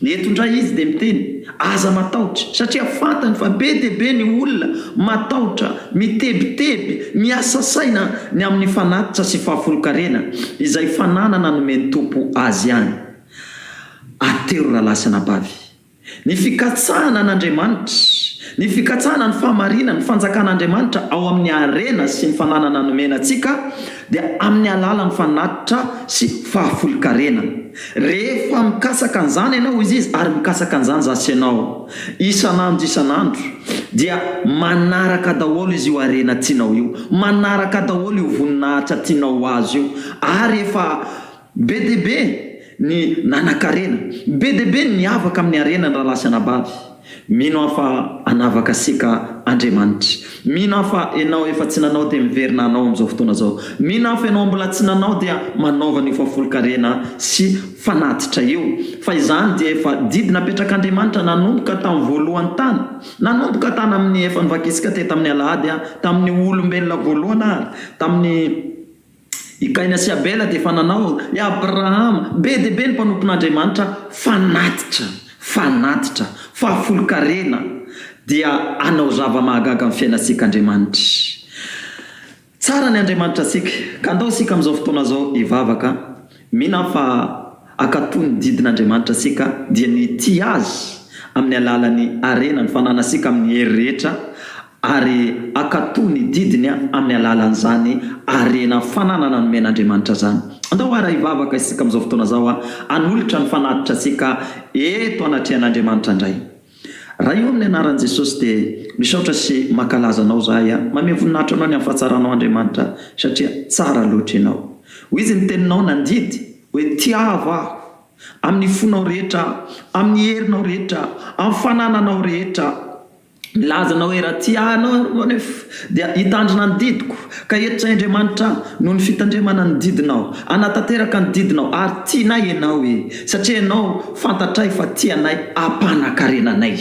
Eto indray izy dia miteny aza matahotra satria fantany fa be dia be ny olona matahotra, mitebiteby, miasa saina ny amin'ny fanatitra sy fahafolo-karena izay fananana nomeny tompo azy ihany. Atero rahalahy sy anabavy, ny fikatsahana an'Andriamanitra, ny fikatsahana ny fahamarinana, ny fanjakan'Andriamanitra ao amin'ny arena sy ny fananana nomenantsika dia amin'ny alalan'ny fanatitra sy fahafolo-karena. Rehefa mikasaka an'izany ianao izy ary mikasaka an'izany zasy ianao isanandro dia manaraka daholo izy io arena tianao io, manaraka daholo io voninahitra tianao azy io. Ary efa be dia be ny nanan-karena, be dia be ny avaka amin'ny arena ny rahalahy sy anabavy. Mino aho fa anavaka sika Andriamanitra, mino aho fa ianao efa tsy nanao dia miverina anao amin'izao fotoana zao, mino aho fa ianao mbola tsy nanao dia manaova ny fahafolo-karena sy fanatitra io. Fa izany dia efa didy napetrak'Andriamanitra nanomboka tamin'ny voalohany tany, nanomboka tany amin'ny efa nivakisika teto amin'ny Alahady tamin'ny olombelona voalohany ary tamin'ny Kaina sy Abela dia efa nanao Abrahama. Be dia be ny mpanompon'Andriamanitra fanatitra fahafolo-karena dia anao zava-mahagaga amin'ny fiainantsika Andriamanitra. Tsara ny Andriamanitra sika, ka andao sika amin'izao fotoana zao hivavaka, mino fa akatony didin'Andriamanitra sika dia ny ty azy amin'ny alalan'ny arena ny fananasika amin'ny hery rehetra, ary akatony didiny amin'ny alalan'izany arena fananana nomen'Andriamanitra zany. Andao ara hivavaka isika amin'izao fotoana zao anolotra ny fanatitra sika eto anatrehan'Andriamanitra indray. Raha io amin'ny anaran'i Jesosy dia misaotra sy mankalaza anao zahay mame voninahitra anao ny amin'ny fahatsarana Andriamanitra satria tsara loatra ianao. Hoy izy ny teninao nandidy hoe tiava aho amin'ny fonao rehetra, amin'ny herinao rehetra, amin'ny fanananao rehetra. Milazanao hoe raha tianao dia hitandrina ny didiko, ka eto Andriamanitra noho ny fitandremana ny didinao, anatanteraka ny didinao ary tianay ianao satria ianao fantatray fa tianay hampanan-karenanay.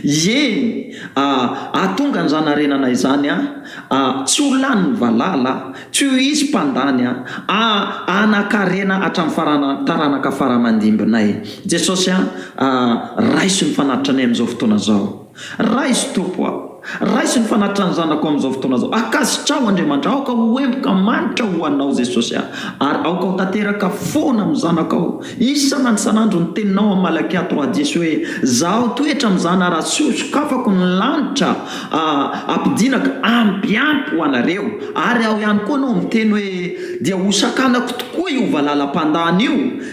Eny atonga n'izany arenanay izany tsy ho lany ny valala, tsy ho isy mpandany anan-karena hatramin'ny taranaka faramandimbinay. Jesosy raiso ny fanatitra anay amin'izao fotoana zao. Raiso tompo raisy ny fanatitra ny zanako amin'izao fotoana zao. Akasitrao Andriamanitra, aoka hoemboka manitra ho anao Jesosy ary aoka ho tanteraka foana amin'ny zanakao. Isana ny sanandro ny teninao amin'ny Malakia 3:10 hoe zaho toetra mizana raha sokafako ny lanitra ampidinaka ampiampy ho anareo. Ary ao ihany koa anao miteny hoe dia hosakanako tokoa io valalam-pandahana io.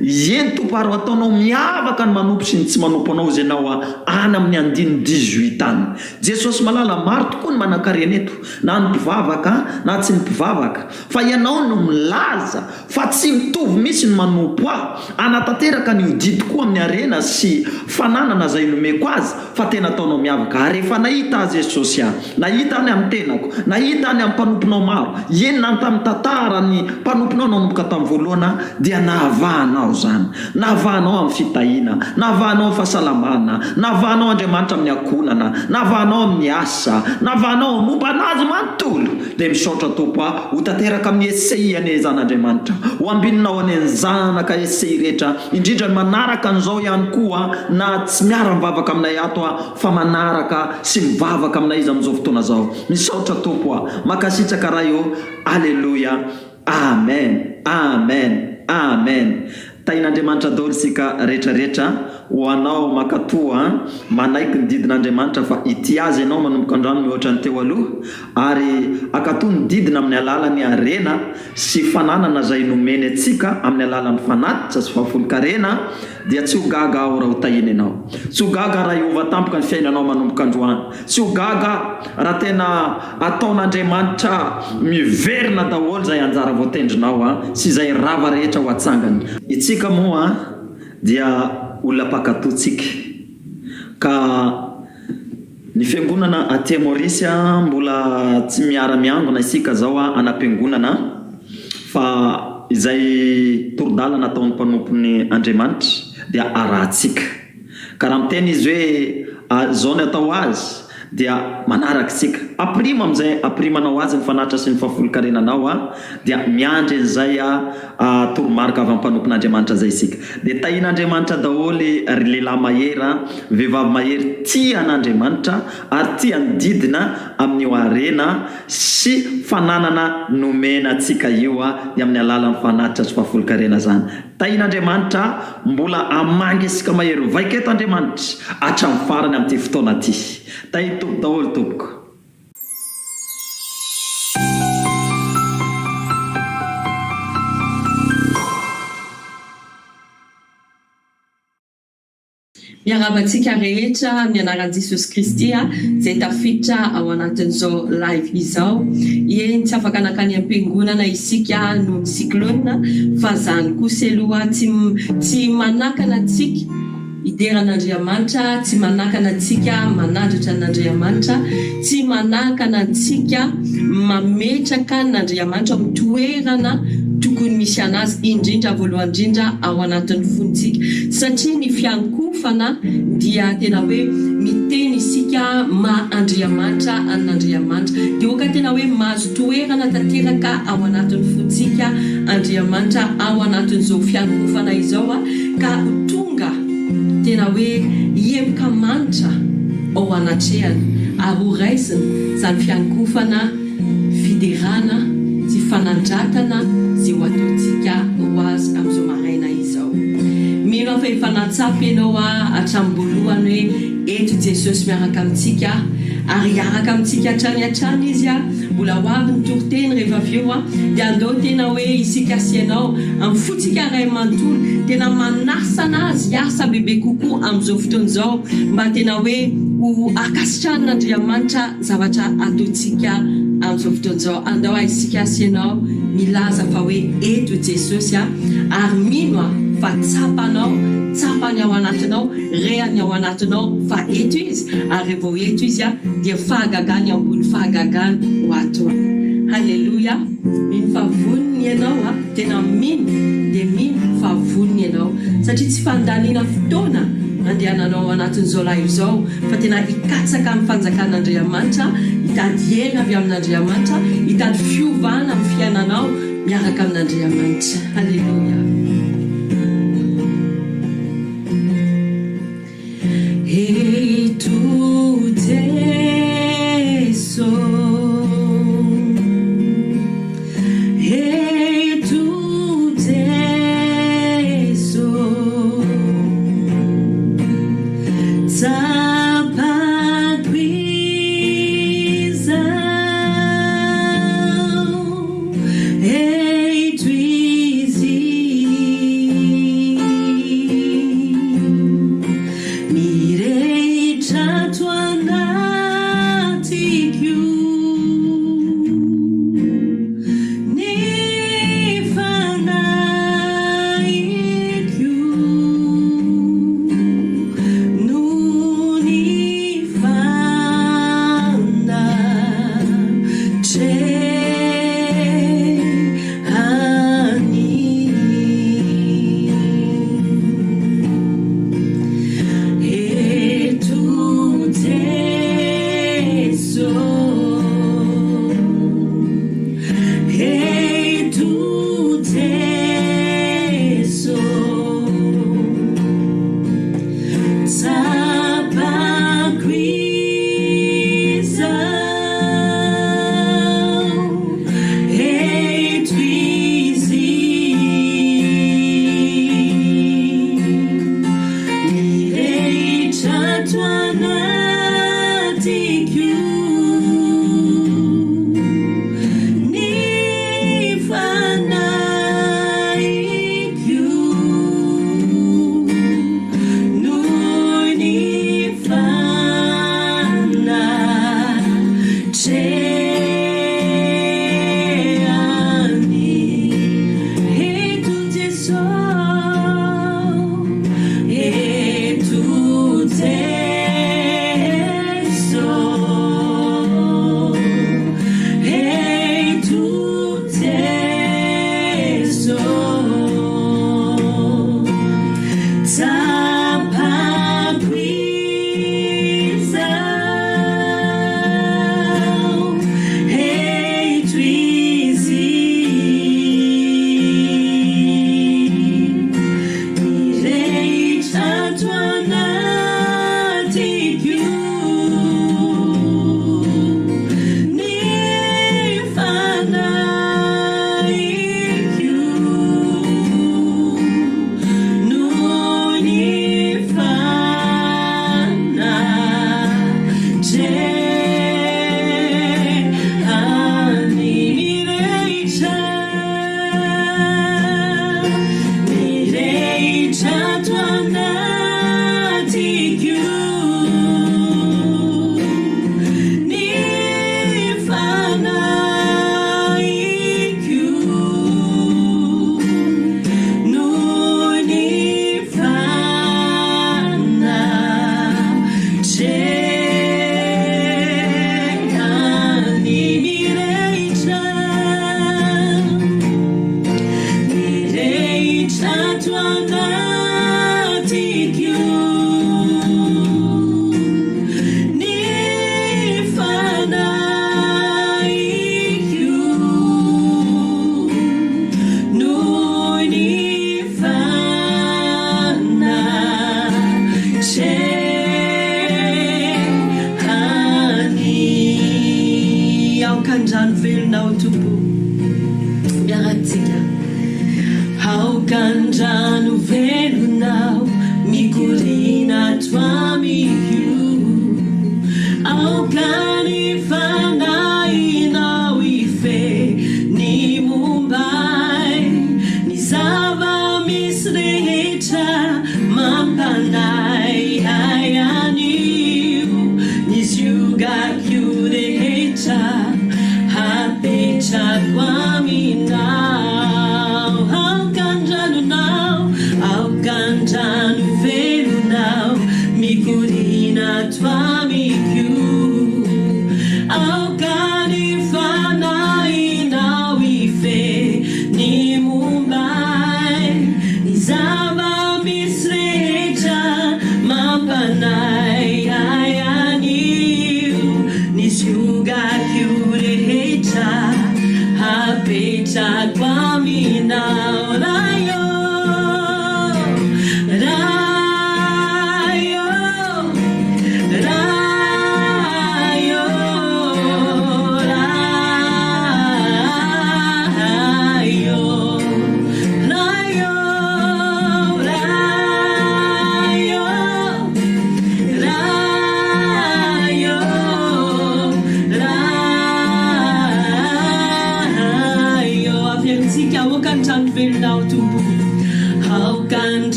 Eny tomparo ataonao miavaka ny manompo sy ny tsy manompo anao izay anao any amin'ny andiny 18 any. Jesosy malala maro tokoa ny manan-karena eto, na ny mpivavaka na tsy ny mpivavaka, fa ianao no milaza fa tsy mitovy misy ny manompo anatanteraka ny odi tokoa amin'ny arena sy fananana izay nomeko azy, fa tena ataonao miavaka. Ary rehefa nahita azy Jesosy nahita any amin'ny tenako, nahita any amin'ny mpanomponao maro, eny na tamin'ny tantara ny mpanomponao nanomboka tamin'ny voalohana, dia nahavahanao zany. Nahavahanao amin'ny fitahiana, nahavahanao amin'ny fahasalamana, nahavahanao Andriamanitra amin'ny akonana, nahavahanao amin'ny asa, nahavahanao momba anazy manontolo. Dia misaotra Tompo ho tanteraka amin'ny esei ane zan'Andriamanitra, ho ambininao any ny zanaka esei rehetra, indrindra manaraka an'izao ihany koa na tsy miara-mivavaka aminay ato fa manaraka sy mivavaka aminay izy amin'izao fotoana zao. Misaotra Tompo makasitraka raha io. Alleluia, amen, amen, amen. Tahian'Andriamanitra daholo isika rehetrarehetra, ho anao makatoa manaiky ny didin'Andriamanitra fa ity azy ianao manomboka androany mihoatra ny teo aloha, ary akatoa ny didina amin'ny alalany arena sy fananana izay nomeny atsika amin'ny alalan'ny fanatitra sy fahafolon-karena, dia tsy ho gaga ao raha ho tahina ianao. Tsy ho gaga raha hiova tampoka ny fiainanao manomboka androany. Tsy ho gaga raha tena ataon'Andriamanitra miverina daholo izay anjara voatendrinao sy izay rava rehetra ho atsangany. Itsika moa dia olona mpakatotsika, ka ny fiangonana aty Maorisy mbola tsy miara-miangona isika zao anam-piangonana, fa izay torodalana ataon'ny mpanompony Andriamanitra dia arahantsika. Ka raha miteny izy hoe zao ny atao azy dia manaraka isika. Aprima amin'izay aprimanao azy ny fanatitra sy ny fahafolon-karenanao dia miandry an'izay toromarika avy amin'ny mpanompon'Andriamanitra zay isika. Dia tahian'Andriamanitra daholy ry lehilahy mahery, vehivavy mahery tia an'Andriamanitra ary tia ny didina amin'ny arena sy fananana nomena antsika io dia amin'ny alalan'ny fanatitra sy fahafolon-karena zany. Tahian'Andriamanitra mbola amangy isika mahery vaiketo Andriamanitra hatramin'ny farany amin'ity fotoana ity. Tahi Tompo daholo tompoko. Miarabantsika rehetra amin'ny anaran'i Jesosy Kristy izay tafiditra ao anatin'izao live izao. Eny tsy afaka nakany am-piangonana isika no cyclone, fa zany kosa aloha tsy manakana antsika ideran'Andriamanitra, tsy manakana antsika manandratra an'Andriamanitra, tsy manakana antsika mametraka n'Andriamanitra amin'ny toerana tokony misy anazy, indrindra voalohany indrindra ao anatin'ny fontsika. Satria ny fiankofana dia tena hoe miteny isika ma-Andriamanitra an'Andriamanitra, dia oka tena hoe mahazo toerana tanteraka ao anatin'ny fontsika Andriamanitra ao anatin'izao fiankofana izao, ka tonga tena hoe hiemboka manitra ao anatrehany ary ho raisiny zany fiankofana fiderana sy fanandratana sy ho ataontsika ho azy amin'izao maraina izao. Mino fa efa natsampy ianao hatramin'ny hoe eto Jesosy miaraka amintsika ary hiaraka amintsika hatrany izy mbola ho avy ny toriteny rehefa avy eo dia andao tena hoe isika sy ianao amin'ny fotsika ray manontolo tena manasana azy hiasa bebe kokoa amin'izao fotoana izao, mba tena hoe ho akasitran'Andriamanitra zavatra ataontsika amin'izao fotoana izao. Andao isika sy ianao milaza fa hoe eto Jesosy ary mino fa tsapany ao anatinao, rehany ao anatinao fa eto izy, ary vao eto izy dia fahagagany ambony fahagagany ho ato. Halleluja. Mino fa voniny ianao tena mino dia mino fa voniny ianao, satria tsy fandaniana fotoana andehananao anatin'izao live izao, fa tena hikatsaka amin'ny fanjakan'Andriamanitra, hitady hena avy amin'Andriamanitra, hitady fiovana amin'ny fiainanao miaraka amin'Andriamanitra. Halleluja. Eto Jesosy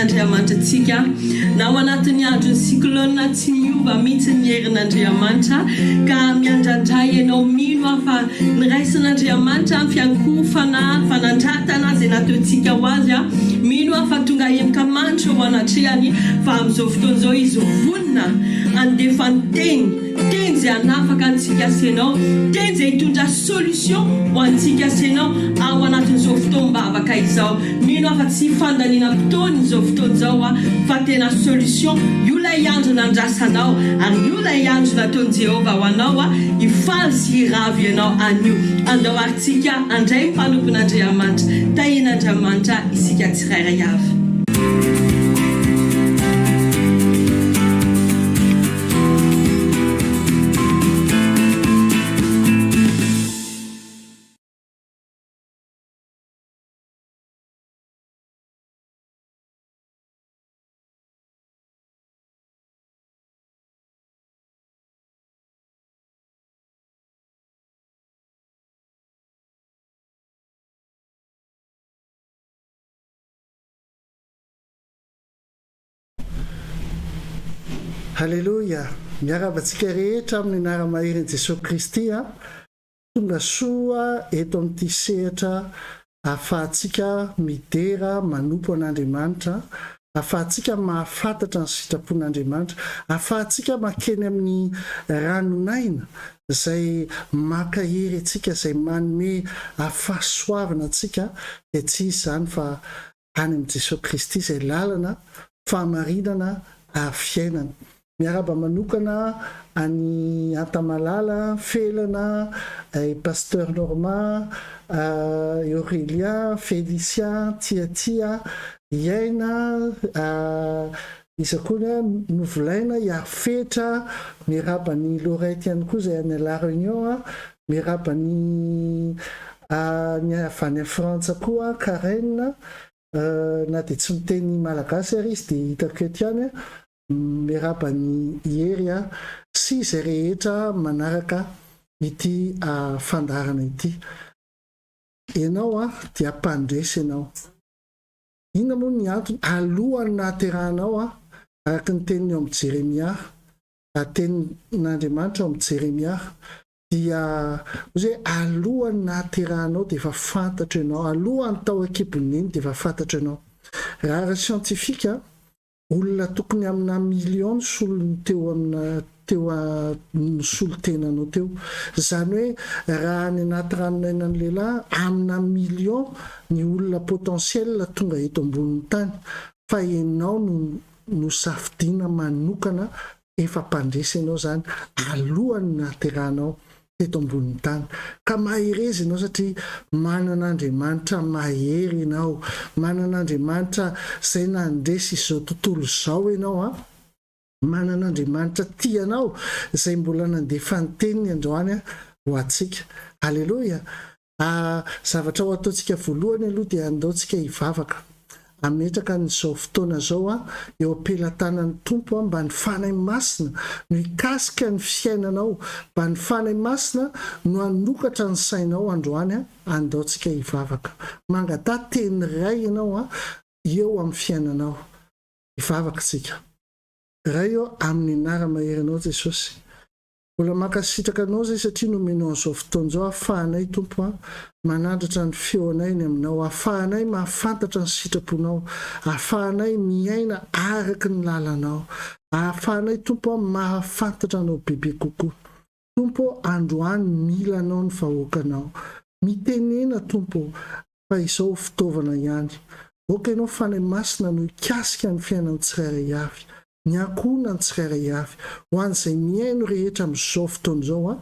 Andriamanitra na ao anatin'ny andron'ny cyclone tsy miova mihitsy ny herin'Andriamanitra ka miandrandray ianao mino afa niraisin'Andriamanitra ny fiankofana fanandratana izay nataontsika ho azy mino afa tonga emika manitra ho anatrehany fa amin'izao fotoana izao izy vonina andefa ny teny izay anafaka antsika senao teny izay hitondra solution ho antsika senao ao anatin'izao fotoam-bavaka izao mino afa tsy fandaniana mpitony izao fotoana izao fa tena solution io lay andro nandrasanao ary io lay andro nataon'i Jehovah ho anao hifaly sy hiravy ianao anio andao aritsika andray Mpanompon'Andriamanitra Tahian'Andriamanitra isika tsirairay avy. Halleluja, miarabantsika rehetra amin'ny anara-mahery Jesosy Kristy tonga soa eto amin'ity sehatra ahafahantsika midera manompo an'Andriamanitra, ahafahantsika mahafantatra ny sitrapon'Andriamanitra, ahafahantsika makeny amin'ny ranonaina izay makahery antsika, izay manome fahasoavana antsika, dia tsy izy izany fa any amin'ny Jesosy Kristy izay lalana fahamarinana fiainana. Miaraba manokana any Antamalala, Felana, Pasteur Normand, Aurélia, Félicien, Tiatia, Iaina, isak'Alahady novolaina, Iarfetra, miaraba ny Lorette ihany koa izay any La Réunion, miaraba ny avany a Frantsa koa, Karen, na dia tsy miteny malagasy ary izy dia hitako eto ihany miaraba ny Iery sy izay rehetra manaraka ity fandarana ity. Ianao dia mpandresy ianao. Inona moa ny antony? Alohany nahaterahanao araka ny teniny ao amin'ny Jeremia, tenin'Andriamanitra ao amin'ny Jeremia, dia hoe alohany nahaterahanao dia efa fantatra ianao, alohany tao an-kibon'iny dia efa fantatra ianao. Raha siantifika olona tokony amina milion solony teo nisolo-tenanao teo. Izany hoe raha ny anaty ranonainan'ny lehilahy amina milion ny olona potentiel tonga eto ambonin'ny tany, fa ianao no safidiana manokana efa mpandresy ianao izany alohany naterahanao eto ambonin'ny tany. Ka maherezy ianao satria manan'Andriamanitra mahery ianao, manan'Andriamanitra izay nandresy izao tontolo izao ianao manan'Andriamanitra tianao izay mbola nandefa ny teniny androany ho antsika. Halleloia. Zavatra ho ataontsika voalohany aloha dia andaontsika hivavaka. Ametraka n'izao fotoana zao eo am-pelatanan'ny Tompo mba ny fanahy masina no hikasika ny fiainanao, mba ny fanahy masina no hanokatra ny sainao androany andaontsika hivavaka. Mangata teny ray ianao eo amin'ny fiainanao. Hivavaka tsika. Ray eo amin'ny anara-mahery Jesosy. Mbola makasitraka anao zay satria nomenao an'izao fotoana zao ahafahanay Tompo manandratra ny feonay ny aminao, ahafahanay mahafantatra ny sitraponao, ahafahanay miaina araka ny lalanao, ahafahanay Tompo mahafantatra anao bebe kokoa. Tompo androany mila anao ny vahoakanao, mitenena Tompo fa izao fitaovana ihany. Oka ianao fanahy masina no hikasika ny fiainan'ny tsirairay avy, ny ankohona ny tsirairay avy, ho an'izay miaino rehetra amin'izao fotoana zao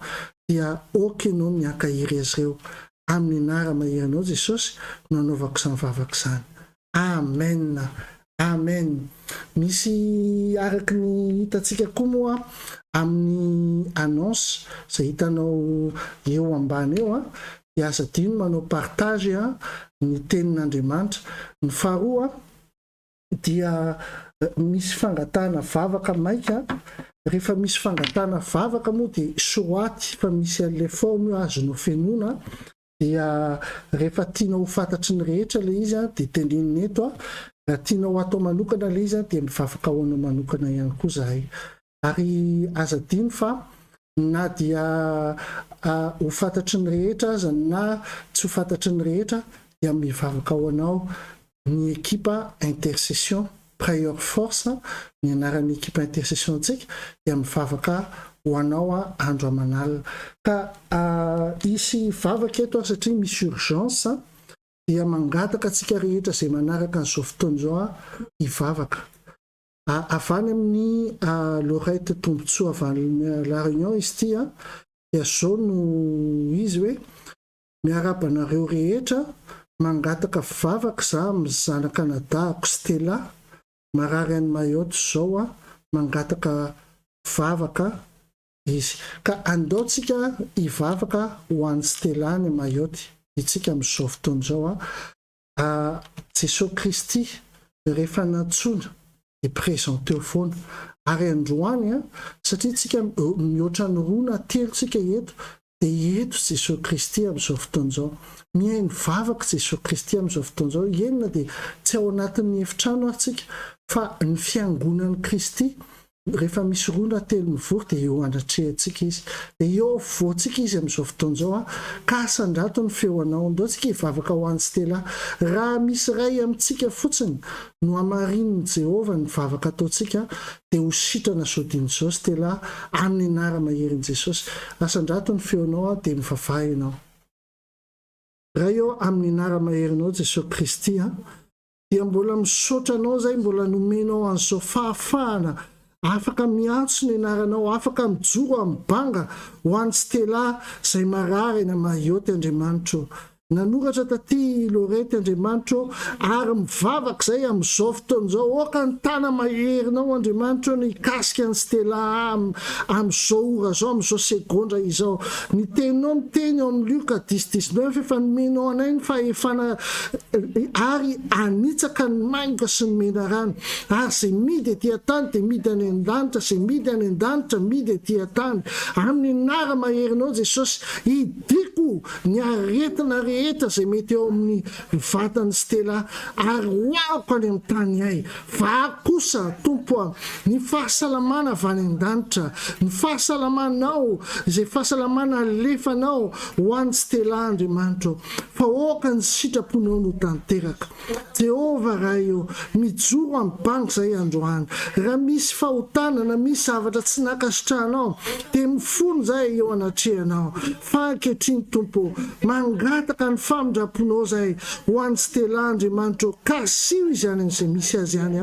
dia oka ianao ny ankahiry azy ireo. Amin'ny anara-mahery Jesosy no anaovako izany vavaka izany. Amen. Amen. Misy araky ny hitantsika koa moa amin'ny annonce izay hitanao eo ambany eo dia aza dino manao partage ny tenin'Andriamanitra. Ny faharoa dia misy fangatana vavaka maika. Rehefa misy fangatana vavaka moa dia soaty fa misy an'ilay forme azonao fenona dia rehefa tianao fantatry ny rehetra le izy dia tenenina eto. Raha tianao atao manokana le izy dia mivavaka ho anao manokana ihany koa zahay. Ary aza dino fa na dia ho fantatry ny rehetra aza na tsy ho fantatry ny rehetra dia mivavaka ho anao ny ekipa intercession prière force, ny anaran'ny ekipa intercession antsika dia mivavaka ho anao andro aman'alina. Ka isy vavaka eto satria misy urgence dia mangataka antsika rehetra izay manaraka n'izao fotoana zao hivavaka. Avany amin'ny Lorette Tombontsoa avany La Réunion izy ty dia zao no izy hoe miarabanareo rehetra mangataka vavaka za mizana Canada Stella marary any Mayotte zao mangataka vavaka izy. Ka andaontsika hivavaka ho an'ny Stella ny Mayotte itsika amin'izao fotoana zao Jesosy Kristy rehefa nantsona dia présente eo foana. Ary androany satria tsika mihoatra ny roa na telo tsika eto dia eto Jesosy Kristy amin'izao fotoana zao. Mihaino vavaka Jesosy Kristy amin'izao fotoana zao. Enina dia tsy ao anatin'ny efitrano atsika fa ny fiangonan'ny Kristy rehefa misy roa na telo mivory dia eo anatrehantsika izy. Dia eo voantsika izy amin'izao fotoana zao ka asandrato ny feonao andaontsika hivavaka ho an'ny Stella. Raha misy ray amintsika fotsiny no hamarin'ny Jehovah ny vavaka ataontsika dia ho sitrana sodiny zao Stella amin'ny anara-maherin'i Jesosy. Asandrato ny feonao dia mivavaha ianao. Raha eo amin'ny anara-maherinao Jesosy Kristy dia mbola misaotra anao zay, mbola nomenao an'izao fahafahana afaka miantso ny anaranao, afaka mijoro amin'ny banga ho an'ny Stella izay marary eny Mayotte Andriamanitra. Nanoratra taty Lorette Andriamanitra ary mivavaka zay amin'izao fotoana zao. Oka ny tana maherinao Andriamanitra ny hikasika ny Stella amin'izao ora zao, amin'izao segondra izao. Ny teninao miteny eo amin'ny Luka 10:19 efa nomenao anay ny fahefana ary anitsaka ny mainga sy ny mena rano. Ary izay midy etỳ an-tany dia midy any an-danitra, izay midy any an-danitra midy etỳ an-tany. Amin'ny anara-maherinao Jesosy idiko ny aretina rehetra izay mety eo amin'ny vatany Stella ary hoako any amin'ny tany ay. Va kosa Tompo ny fahasalamana avy any an-danitra, ny fahasalamanao izay fahasalamana alefanao ho an'ny Stella Andriamanitra. Fa oka ny sitraponao no tanteraka. Jehovah raha eo mijoro amin'ny bangy zay androany. Raha misy fahotana na misy zavatra tsy nakasitranao dia mifono zay eo anatrehanao. Fa ankehitriny Tompo mangataka ny famindraponao zay ho an'ny Stella Andriamanitra kasio izy any an'izay misy azy any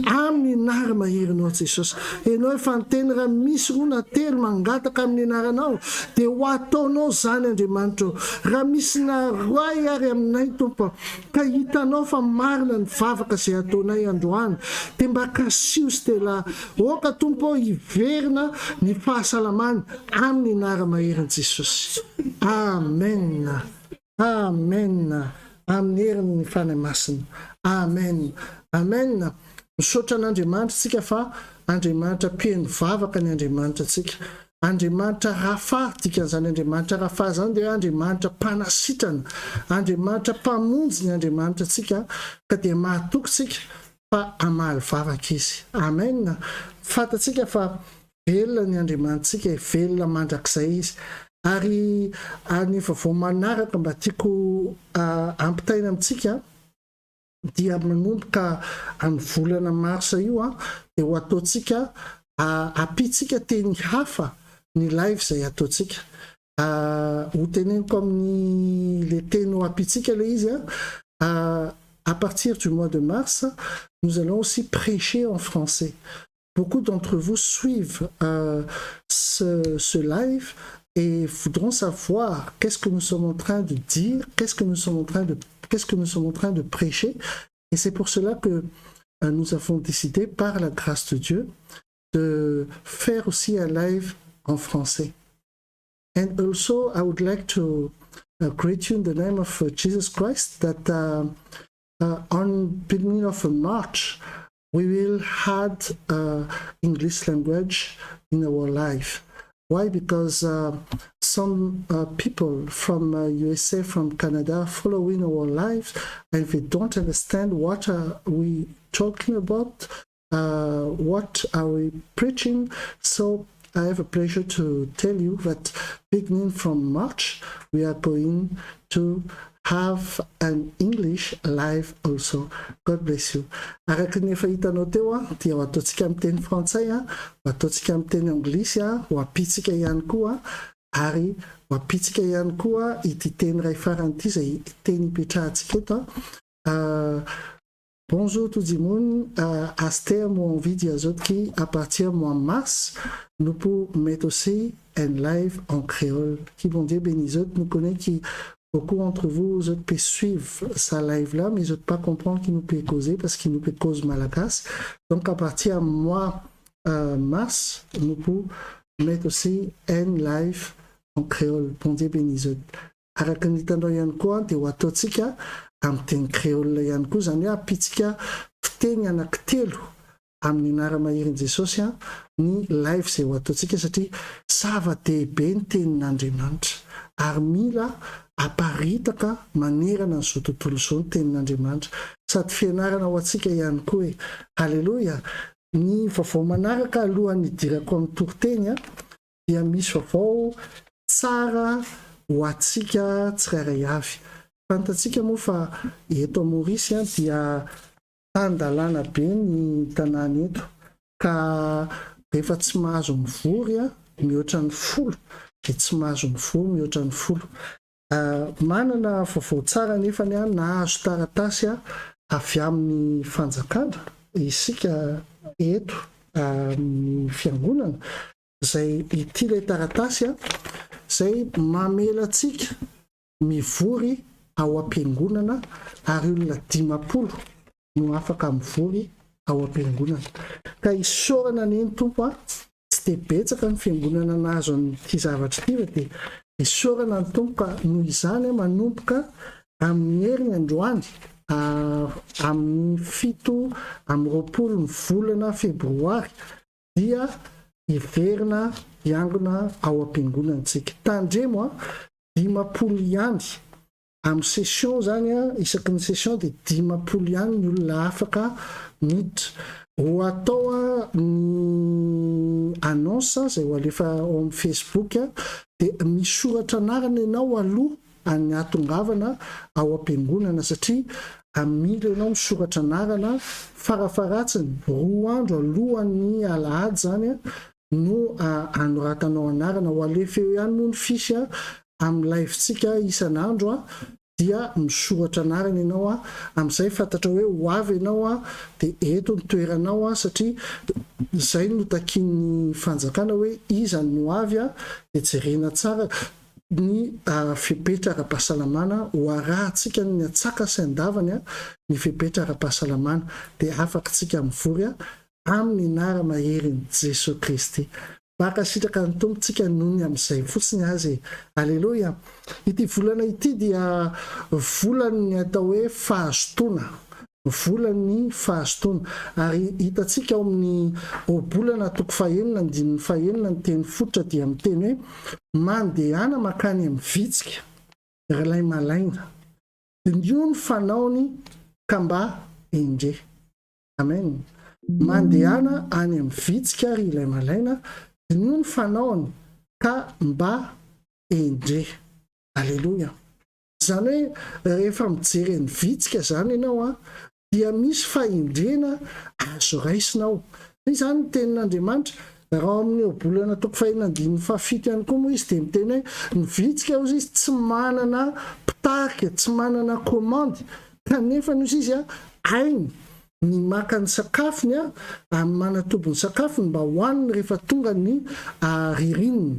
amin'ny anara maherinao Jesosy. Ianao efa nyteny raha misy roa na telo mangataka amin'ny anaranao dia ho ataonao zany Andriamanitra. Raha misy na roay ary aminay Tompo ka hitanao fa marina ny vavaka izay ataonay androany dia mba kasio Stella. Oka Tompo hiverina ny fahasalamany amin'ny anara maherin'i Jesosy. Amen. Amen. Amin'ny herin'ny fanay masina. Amen. Amen. Misaotra an'Andriamanitra tsika fa Andriamanitra mpihaino vavaka ny Andriamanitra tsika. Andriamanitra rafa, dikan'izany Andriamanitra rafa zany dia Andriamanitra mpanasitrana, Andriamanitra mpamonjy ny Andriamanitra tsika ka dia mahatoky tsika fa amaly vavaka izy. Amen. Fantatsika fa velona ny Andriamanitsika, velona mandrakizay izy. Ary ny vaovao manaraka mba tiako ampitaina amintsika dia manomboka amin'ny volana marsa io dia ho ataontsika ampitsika teny hafa ny live zay ataontsika. Ho teneniko amin'ny le teny ho ampitsika le izy à partir du mois de mars, nous allons aussi prêcher en français. Beaucoup d'entre vous suivent ce live et voudront savoir qu'est-ce que nous sommes en train de dire, qu'est-ce que nous sommes en train de prêcher. Et c'est pour cela que nous avons décidé, par la grâce de Dieu, de faire aussi un live en français. And also, I would like to greet you in the name of Jesus Christ that on beginning of March, we will add English language in our life. Why? Because some people from USA, from Canada, following our lives, and they don't understand what are we talking about, what are we preaching. So I have a pleasure to tell you that beginning from March, we are going to have an English live also. God bless you. Araka ny efa hitanao teo dia ho ataontsika amin'ny teny frantsay, ho ataontsika amin'ny teny anglisy, ho ampitsika ihany koa, ary ho ampitsika ihany koa ity teny ray farany ity zay teny ipetrahantsika eto. Bonjour tout le monde, à ce terme, on vit des autres qui, à partir du mois de mars, nous pouvons mettre aussi un live en créole. Qui bon Dieu bénisse autres, nous connaissons qui beaucoup d'entre vous autres peuvent suivre sa live là, mais ils ne peuvent pas comprendre qui nous peut causer parce qu'il nous peut causer malagasy. Donc à partir du mois mars, nous pouvons mettre aussi un live en créole. Bon Dieu bénisse autres. Arakanitandro ihany koa dia ho ataontsika amin'ny teny créole ihany koa, zany hoe ampitsika fiteny anankitelo amin'ny anara maherin'i Jesosy ny live izay ho ataontsika, satria zava-dehibe ny tenin'Andriamanitra ary mila aparitaka manerana n'izao tontolo izao ny tenin'Andriamanitra sady fianarana ho antsika ihany koa. Halleluja. Ny vaovao manaraka alohan'ny idirako amin'ny toriteny dia misy vaovao tsara ho antsika tsirairay avy. Fantatsika moa fa eto Maurice dia tandalana be ny tanàna eto, ka rehefa tsy mahazo mivory mihoatra ny 10, dia tsy mahazo mivory mihoatra ny 10. Manana vaovao tsara nefa nahazo taratasy avy amin'ny fanjakana isika eto amin'ny fiangonana zay ity ilay taratasy zay mamela antsika mivory ao am-piangonana ary olona 50 no afaka mivory ao am-piangonana. Ka isorana neny Tompo tsy dia betsaka ny fiangonana nahazo an'ity zavatra ity dia isorana ny Tompo ka noho izany manomboka amin'ny heriny androany amin'ny 7 amin'ny 20 ny volana Febroary dia hiverina hiangona ao am-piangonantsika. Tandremo 50 ihany amin'ny session zany isaky ny session dia 50 ihany ny olona afaka miditra. Ho atao ny annonce zay ho alefa ao amin'ny Facebook dia misoratra anarana ianao aloha any atongavana ao am-piangonana, satria mila ianao misoratra anarana farafaratsiny 2 andro alohan'ny alahady zany no anoratanao anarana ho alefa eo ihany no ny fisy amin'ny live-tsika isan'andro dia misoratra anarany ianao amin'izay fantatra hoe ho avy ianao dia eto ny toeranao satria izay no takiany fanjakana hoe iza no avy dia jerena tsara ny fepetra ara-pahasalamana ho arahantsika ny atsaka sy andavany ny fepetra ara-pahasalamana dia afaka tsika mivory amin'ny anara maherin'i Jesosy Kristy. Baka sitraka ny tompontsika nohony amin'izay fotsiny azy. Alleloia. Ity volana ity dia volany atao hoe fahazotoana. Volany fahazotoana. Ary hitantsika ao amin'ny bolana toko fahaenina andininy fahaenina ny teny fototra dia miteny hoe mandehana makany amin'ny vitsika rahalay malaina. Io ny fanaony ka mba endre. Amen. Mandehana any amin'ny vitsika ary ilay malaina. Io ny fanaony ka mba endre. Alleluia. Zany hoe rehefa mijery ny vitsika zany ianao dia misy fahendrena azo raisinao. Izany ny tenin'Andriamanitra raha amin'ny obolana toko fahaenina andininy fahafito ihany koa moa izy dia miteny hoe ny vitsika ozy izy tsy manana pitarika, tsy manana komandy kanefa nozy izy ainy ny maka ny sakafony manatobo ny sakafony mba hoaniny rehefa tonga ny ririniny.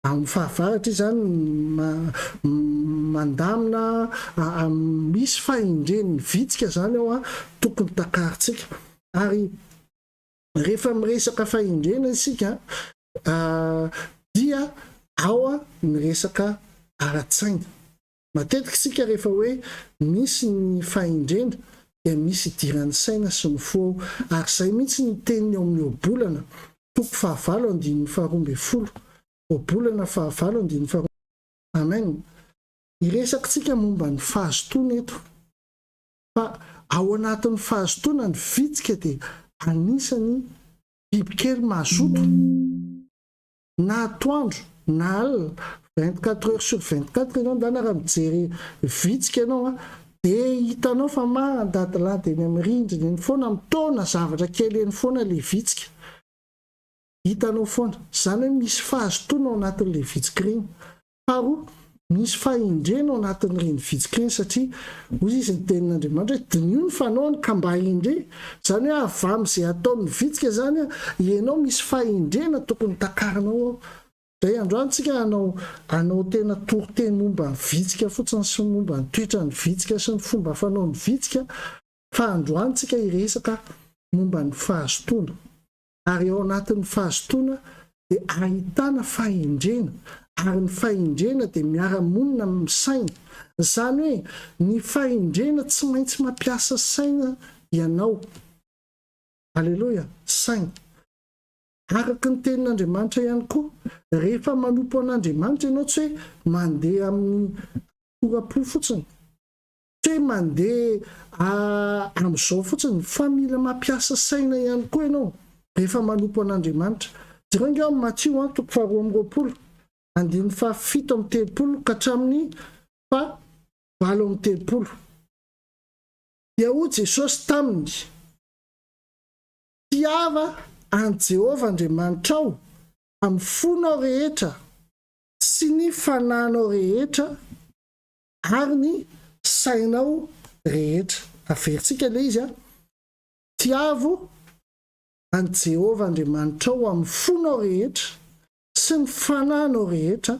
Amin'ny fahavaratra izany mandamina misy fahendren'ny vitsika zany ao tokony takaritsika. Ary rehefa miresaka fahendrena isika dia ao ny resaka ara-tsaina. Matetika isika rehefa hoe misy ny fahendrena dia misy idiran'ny saina sy ny fo ary izay mihitsy ny teniny ao amin'ny obolana toko fahavalo andininy faharoa ambin'ny folo. Obolana fahavalo andininy faharoa. Amen. Iresakitsika momba ny fahazotoana eto. Fa ao anatin'ny fahazotoana ny vitsika dia anisany bibikely mazoto na atoandro na alina 24 heures sur 24 ianao ndana raha mijery vitsika ianao dia hitanao fa mandadilady eny amin'ny rindrina eny foana mitona zavatra kely eny foana le vitsika. Hitanao foana. Zany hoe misy fahazotoana ao anatin'le vitsika ireny. Faharoa, misy fahendrena ao anatin'ireny vitsika ireny satria hozy izy ny tenin'Andriamanitra hoe dinio ny fanaony ka mba endre. Zany hoe avy amin'izay ataon'ny vitsika zany ianao misy fahendrena tokony takarinao ao. Zay androantsika anao tena toriteny momba ny vitsika fotsiny sy momba ny toetra ny vitsika sy ny fomba fanaon'ny vitsika fa androantsika iresaka momba ny fahazotoana. Ary ao anatin'ny fahazotoana dia ahitana fahendrena. Ary ny fahendrena dia miara-monina amin'ny saina. Zany hoe ny fahendrena tsy maintsy mampiasa saina ianao. Alleluia. Saina. Araka ny tenin'Andriamanitra ihany koa, rehefa manompo an'Andriamanitra ianao tsy hoe mandeha amin'ny torapo fotsiny. Tsy hoe mandeha amin'izao fotsiny fa mila mampiasa saina ihany koa ianao rehefa manompo an'Andriamanitra. Jereo ao amin'ny Matthieu toko faharoa amby roapolo andininy fahafito amby telopolo ka hatramin'ny fahavalo amby telopolo. Dia hoy Jesosy taminy, tiava an Jehovah Andriamanitra ao amin'ny fonao rehetra sy ny fanahinao rehetra ary ny sainao rehetra. Averintsika le izy tiavo an Jehovah Andriamanitra ao amin'ny fonao rehetra sy ny fanahinao rehetra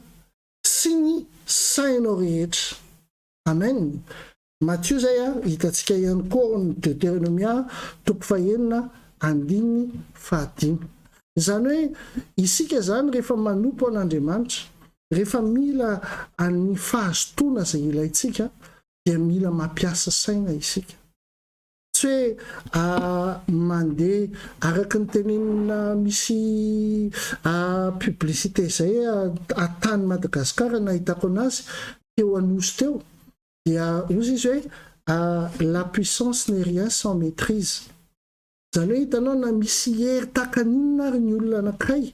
sy ny sainao rehetra. Amen. Matthieu zay hitantsika ihany koa ny Deutéronomia toko fahaenina andininy fahadimy. Zany hoe isika zany rehefa manompo an'Andriamanitra, rehefa mila any fahazotoana izay ilaitsika dia mila mampiasa saina isika. Tsy hoe mandeha araka ny tenenina misy publicité izay atany Madagasikara nahitako anazy teo anosy teo dia ozy izy hoe la puissance n'est rien sans maîtrise. Zany hoe hitanao na misy hery takaninina ary ny olona anankiray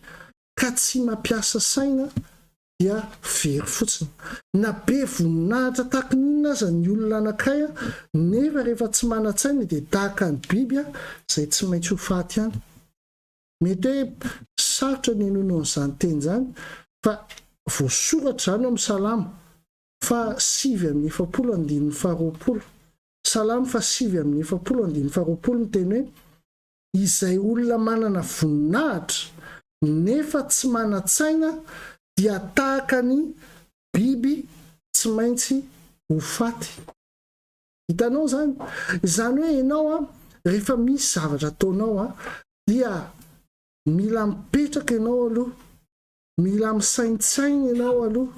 ka tsy mampiasa saina dia very fotsiny. Na be voninahitra takinina aza ny olona anankiray nefa rehefa tsy mana-tsaina dia tahaka ny biby izay tsy maintsy ho faty ihany. Mety hoe sarotra ny hanono an'izany teny izany fa voasoratra izany ao amin'ny Salamo fa 7:120. Salamo fa 7:120 ny teny hoe izay olona manana voninahitra nefa tsy mana-tsaina dia tahaka ny biby tsy maintsy ho faty. Hitanao zany hoe ianao rehefa misy zavatra ataonao dia mila mipetraka ianao aloha, mila misaintsaina ianao aloha,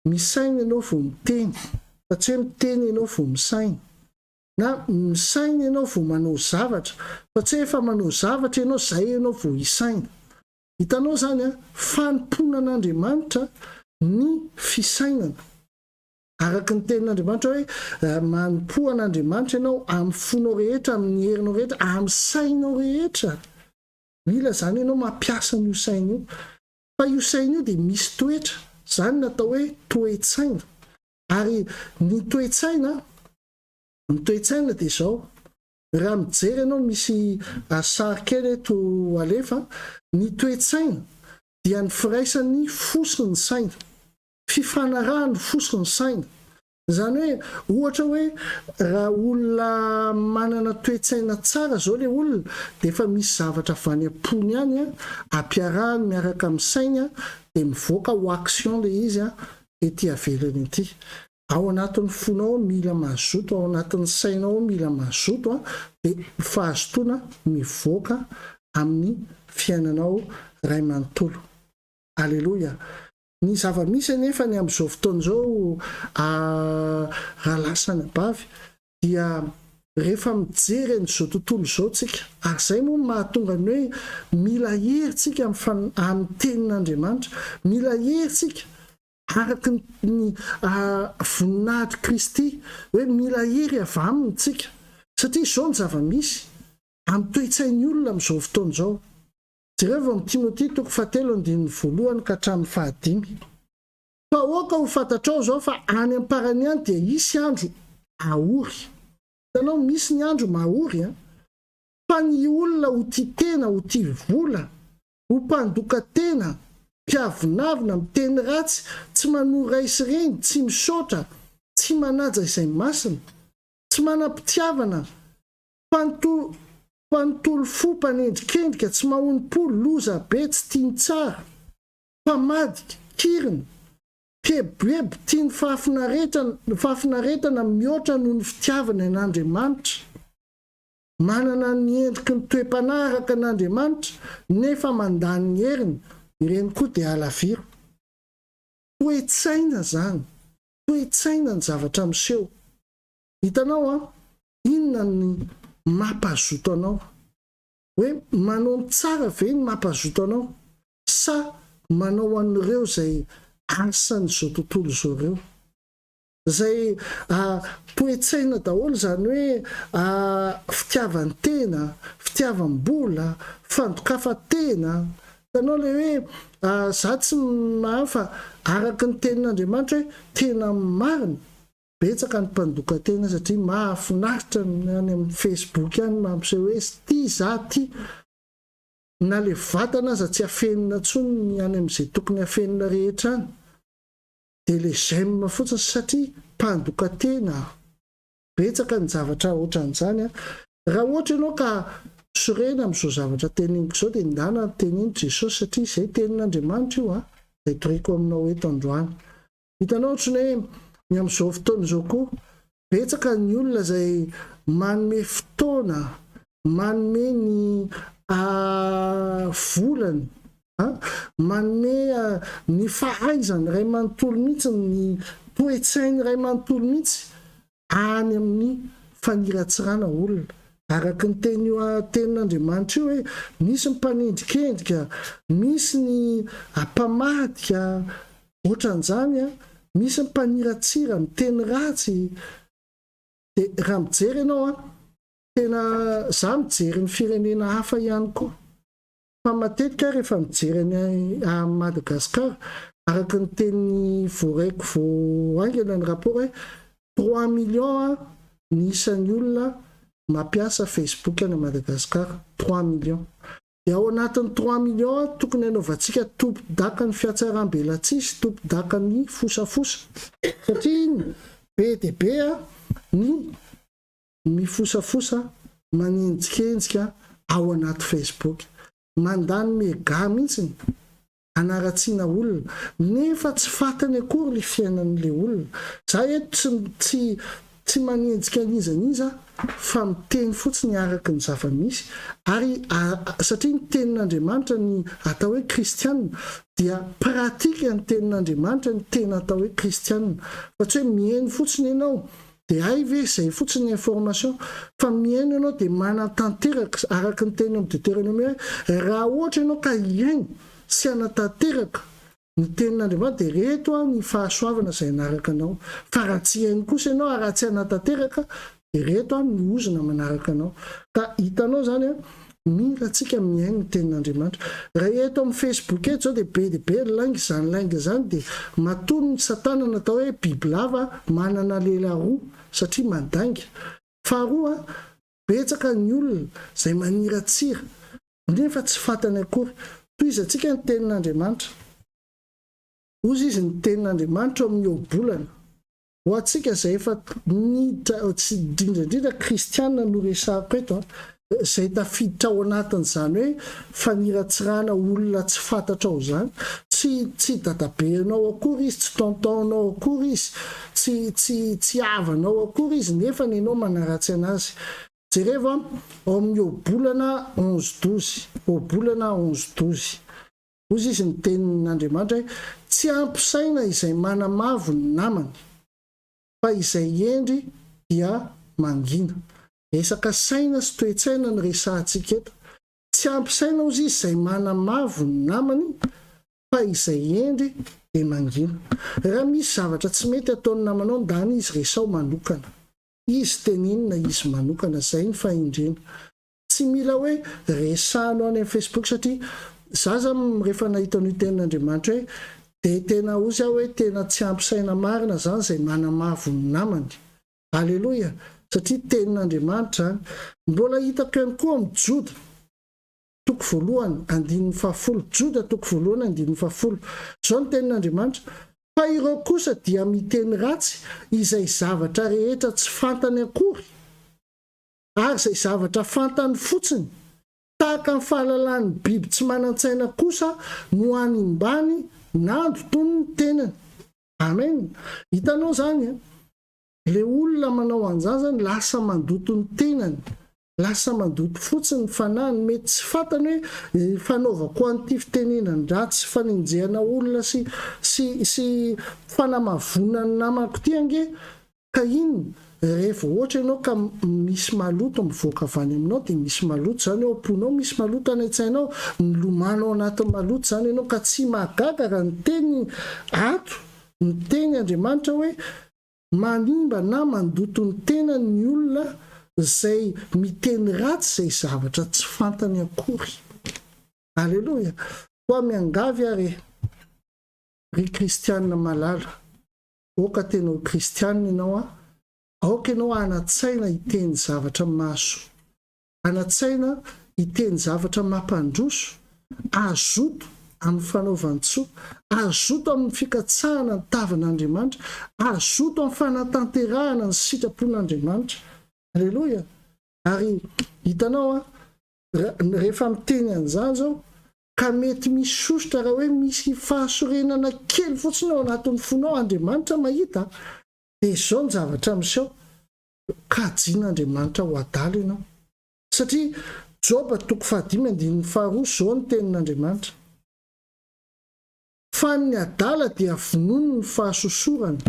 misaina ianao vao miteny, fa tsy hoe miteny ianao vao misaina, na misaina ianao vao manao zavatra, fa tsy hoe efa manao zavatra ianao zay ianao vao isaina. Hitanao zany fanomponan'Andriamanitra ny fisainana. Araka ny tenin'Andriamanitra hoe manompo an'Andriamanitra ianao amin'ny fonao rehetra, amin'ny herinao rehetra, amin'ny sainao rehetra. Mila zany ianao mampiasa n'io saina io. Fa io saina io dia misy toetra, zany natao hoe toe-tsaina. Ary ny toe-tsaina dia izao. Raha mijery ianao misy sary kely eto alefa, ny toe-tsaina dia ny firaisan'ny fosiny saina, fifanarahan'ny fosiny saina. Zany hoe ohatra hoe raha olona manana toe-tsaina tsara zao le olona dia efa misy zavatra avy any am-pony ihany ampiarahany miaraka amin'ny saina dia mivoaka ho action le izy ety avelany ety. Ao anatin'ny fonao mila mazoto, ao anatin'ny sainao mila mazoto dia fahazotoana mivoaka amin'ny fiainanao ray manontolo. Alleluia. Ny zava-misy anefa ny amin'izao fotoana izao raha lasany abavy dia rehefa mijery an'izao tontolo izao tsika, ary izay moa mahatonga ny hoe mila herintsika amin'ny tenin'Andriamanitra, mila herintsika araka ny voninahitry Kristy, hoe mila hery avy aminy tsika, satria izao ny zava-misy amin'ny toe-tsain'ny olona amin'izao fotoana izao. Jereva amin'ny Timothée 4:1 ka hatramin'ny 5. Fa oka ho fantatrao zao fa any amparany any dia hisy andro ahory. Hitanao misy ny andro mahory fa ny olona ho tia tena, ho tia vola, ho mpandoka tena, mpiavinavina, miteny ratsy, tsy manora isy reny, tsy misaotra, tsy manaja izay masina, tsy manam-pitiavana, mpanontolo fo, mpanendrikendrika, tsy mahonipo, loza be, tsy tiany tsara, mpamady, kiriny, mpebebo, tiany fahafinaretana, mihoatra noho ny fitiavana an'Andriamanitra, manana ny endriky ny toe-panaraka an'Andriamanitra nefa mandany ny heriny, ireny koa dia alaviro. Toe-tsaina zany, toe-tsaina ny zavatra miseho. Hitanao inona ny mampazoto anao? Hoe manao ny tsara ve ny mampazoto anao, sa manao an'ireo izay asan'izao tontolo izao ireo, izay toe-tsaina daholo, zany hoe fitiavan-tena, fitiavam-bola, fandokafa-tena. Hitanao le hoe za tsy mahafa araka ny tenin'Andriamanitra hoe tena marina, betsaka ny mpandoka tena satria mahafinaritra any amin'ny Facebook any mampiseho hoe ty za ty, na le vatana aza tsy afenina ntsony ny any amin'izay tokony afenina rehetra any, dia le j'aime fotsiny satria mpandoka tena. Betsaka ny zavatra ohatran'izany. Raha ohatra ianao ka sorena amin'izao zavatra teniniko izao dia ndana teniny Jesosy satria izay tenin'Andriamanitra io izay toriko aminao eto androany. Hitanao ohatrany hoe ny amin'izao fotoana izao koa betsaka ny olona izay manome fotoana, manome ny volany, manome ny fahaizany ray manontolo mihitsy, ny toe-tsainy ray manontolo mihitsy any amin'ny faniratsirana olona. Araka ny tenin'Andriamanitra io hoe misy ny mpanendrikendrika, misy ny mpamadika, ohatran'izany misy ny mpaniratsira, miteny ratsy. Dia raha mijery ianao tena za mijery ny firenena hafa ihany koa, fa matetika rehefa mijery ny Madagasikara, araka ny teny voaraiko voaingana ny rapport hoe 3 millions ny isan'ny olona mampiasa Facebook any Madagasikara, 3 millions. dia ao anatin'ny 3 millions tokony hanaovantsika tompo-daka ny fiatsaram-belatsisy, tompo-daka ny fosafosa, satria iny be dia be ny mifosafosa manenjikenzika ao anaty Facebook, mandany mega mihitsy anaratsiana olona nefa tsy fatany akory le fiainan'le olona. Za eto tsy manenjika nizaniza fa miteny fotsiny araka ny zava-misy, ary satria ny tenin'Andriamanitra ny atao hoe kristianina dia pratika ny tenin'Andriamanitra ny tena atao hoe kristianina, fa tsy hoe mihaino fotsiny ianao dia ay ve izay fotsiny information, fa mihaino ianao dia manatanteraka araka ny teny amin'ny Deutéronome hoe raha ohatra ianao ka iaino sy anatanteraka ny tenin'Andriamanitra dia reto ny fahasoavana izay anaraka anao, fa raha tsy haino kosa ianao raha tsy anatanteraka dia reto ny ozona manaraka anao. Ka hitanao zany mila antsika mihaino ny tenin'Andriamanitra. Raha eto amin'ny Facebook eto zao dia be lainga zany dia matono ny satana natao hoe bibilava manana lela roa satria mandainga. Faharoa betsaka ny olona izay maniratsira nefa tsy fatany akory. Toy izy antsika ny tenin'Andriamanitra, ozy izy ny tenin'Andriamanitra amin'ny obolana ho antsika izay efa tsy indrindra kristianina no resahako eto izay tafiditra ao anatin'izany hoe faniratsirana olona tsy fantatra ao zany, tsy dadabenao akory izy, tsy tontonao akory izy, tsy havanao akory izy nefa nenao manaratsy anazy. Jereva ao amin'ny obolana 11:12 ozy izy ny tenin'Andriamanitra hoe tsy ampisaina izay manamavo ny namany fa izay endry dia mangina. Esaka saina sy toetsaina ny resahantsika eto. Tsy ampisaina ozy izy izay manamavo ny namany fa izay endry dia mangina. Raha misy zavatra tsy mety ataon'ny namanao ndany izy resao manokana, izy tenenina izy manokana, zay ny fahendrena. Tsy mila hoe resahanao any amin'ny Facebook satria zaza rehefa nahita ny tenin'Andriamanitra hoe dia tena ozy aho hoe tena tsy ampisaina marina zany izay manamavo ny namany. Alleloia, satria tenin'Andriamanitra zany. Mbola hitako ihany koa amin'ny Joda 1:10, Joda 1:10 zao ny tenin'Andriamanitra: fa ireo kosa dia miteny ratsy izay zavatra rehetra tsy fantany akory, ary izay zavatra fantany fotsiny tahaka ny fahalalan'ny biby tsy manan-tsaina kosa no animbany nando toy ny tenany. Amen. Hitanao zany le olona manao anjazany lasa mandoto ny tenany, lasa mandoto fotsiny fanahiny, mety tsy fantany hoe fanaovako an'ity fitenenany ratsy fanenjehana olona sy fanamavona ny namako ty ange. Ka iny rehefa ohatra ianao ka misy maloto mivoaka avy any aminao, dia misy maloto zany ao am-ponao, misy maloto any an-tsainao, milomanao anatin'ny maloto zany ianao, ka tsy mahagaga raha ny teny ato, ny teny Andriamanitra hoe manimba na mandoto ny tenany ny olona izay miteny ratsy izay zavatra tsy fantany akory. Alleloia. Koa miangavy ary ry kristianina malala, oka tena ho kristianina ianao aoka ianao anatsaina hiteny zavatra maso, anatsaina hiteny zavatra mampandroso, azoto amin'ny fanaovantsoa, azoto amin'ny fikatsahana ny tavan'Andriamanitra, azoto amin'ny fanatanterahana ny sitrapon'Andriamanitra. Alleloia. Ary hitanao rehefa miteny an'izany zao ka mety misy sositra raha hoe misy fahasorenana kely fotsiny ao anatin'ny fonao, Andriamanitra mahita, dia izao ny zavatra miseho, kajian'Andriamanitra ho adala ianao. Satria Joba 5:2 zao ny tenin'Andriamanitra: fa ny adala dia vonono ny fahasosorana.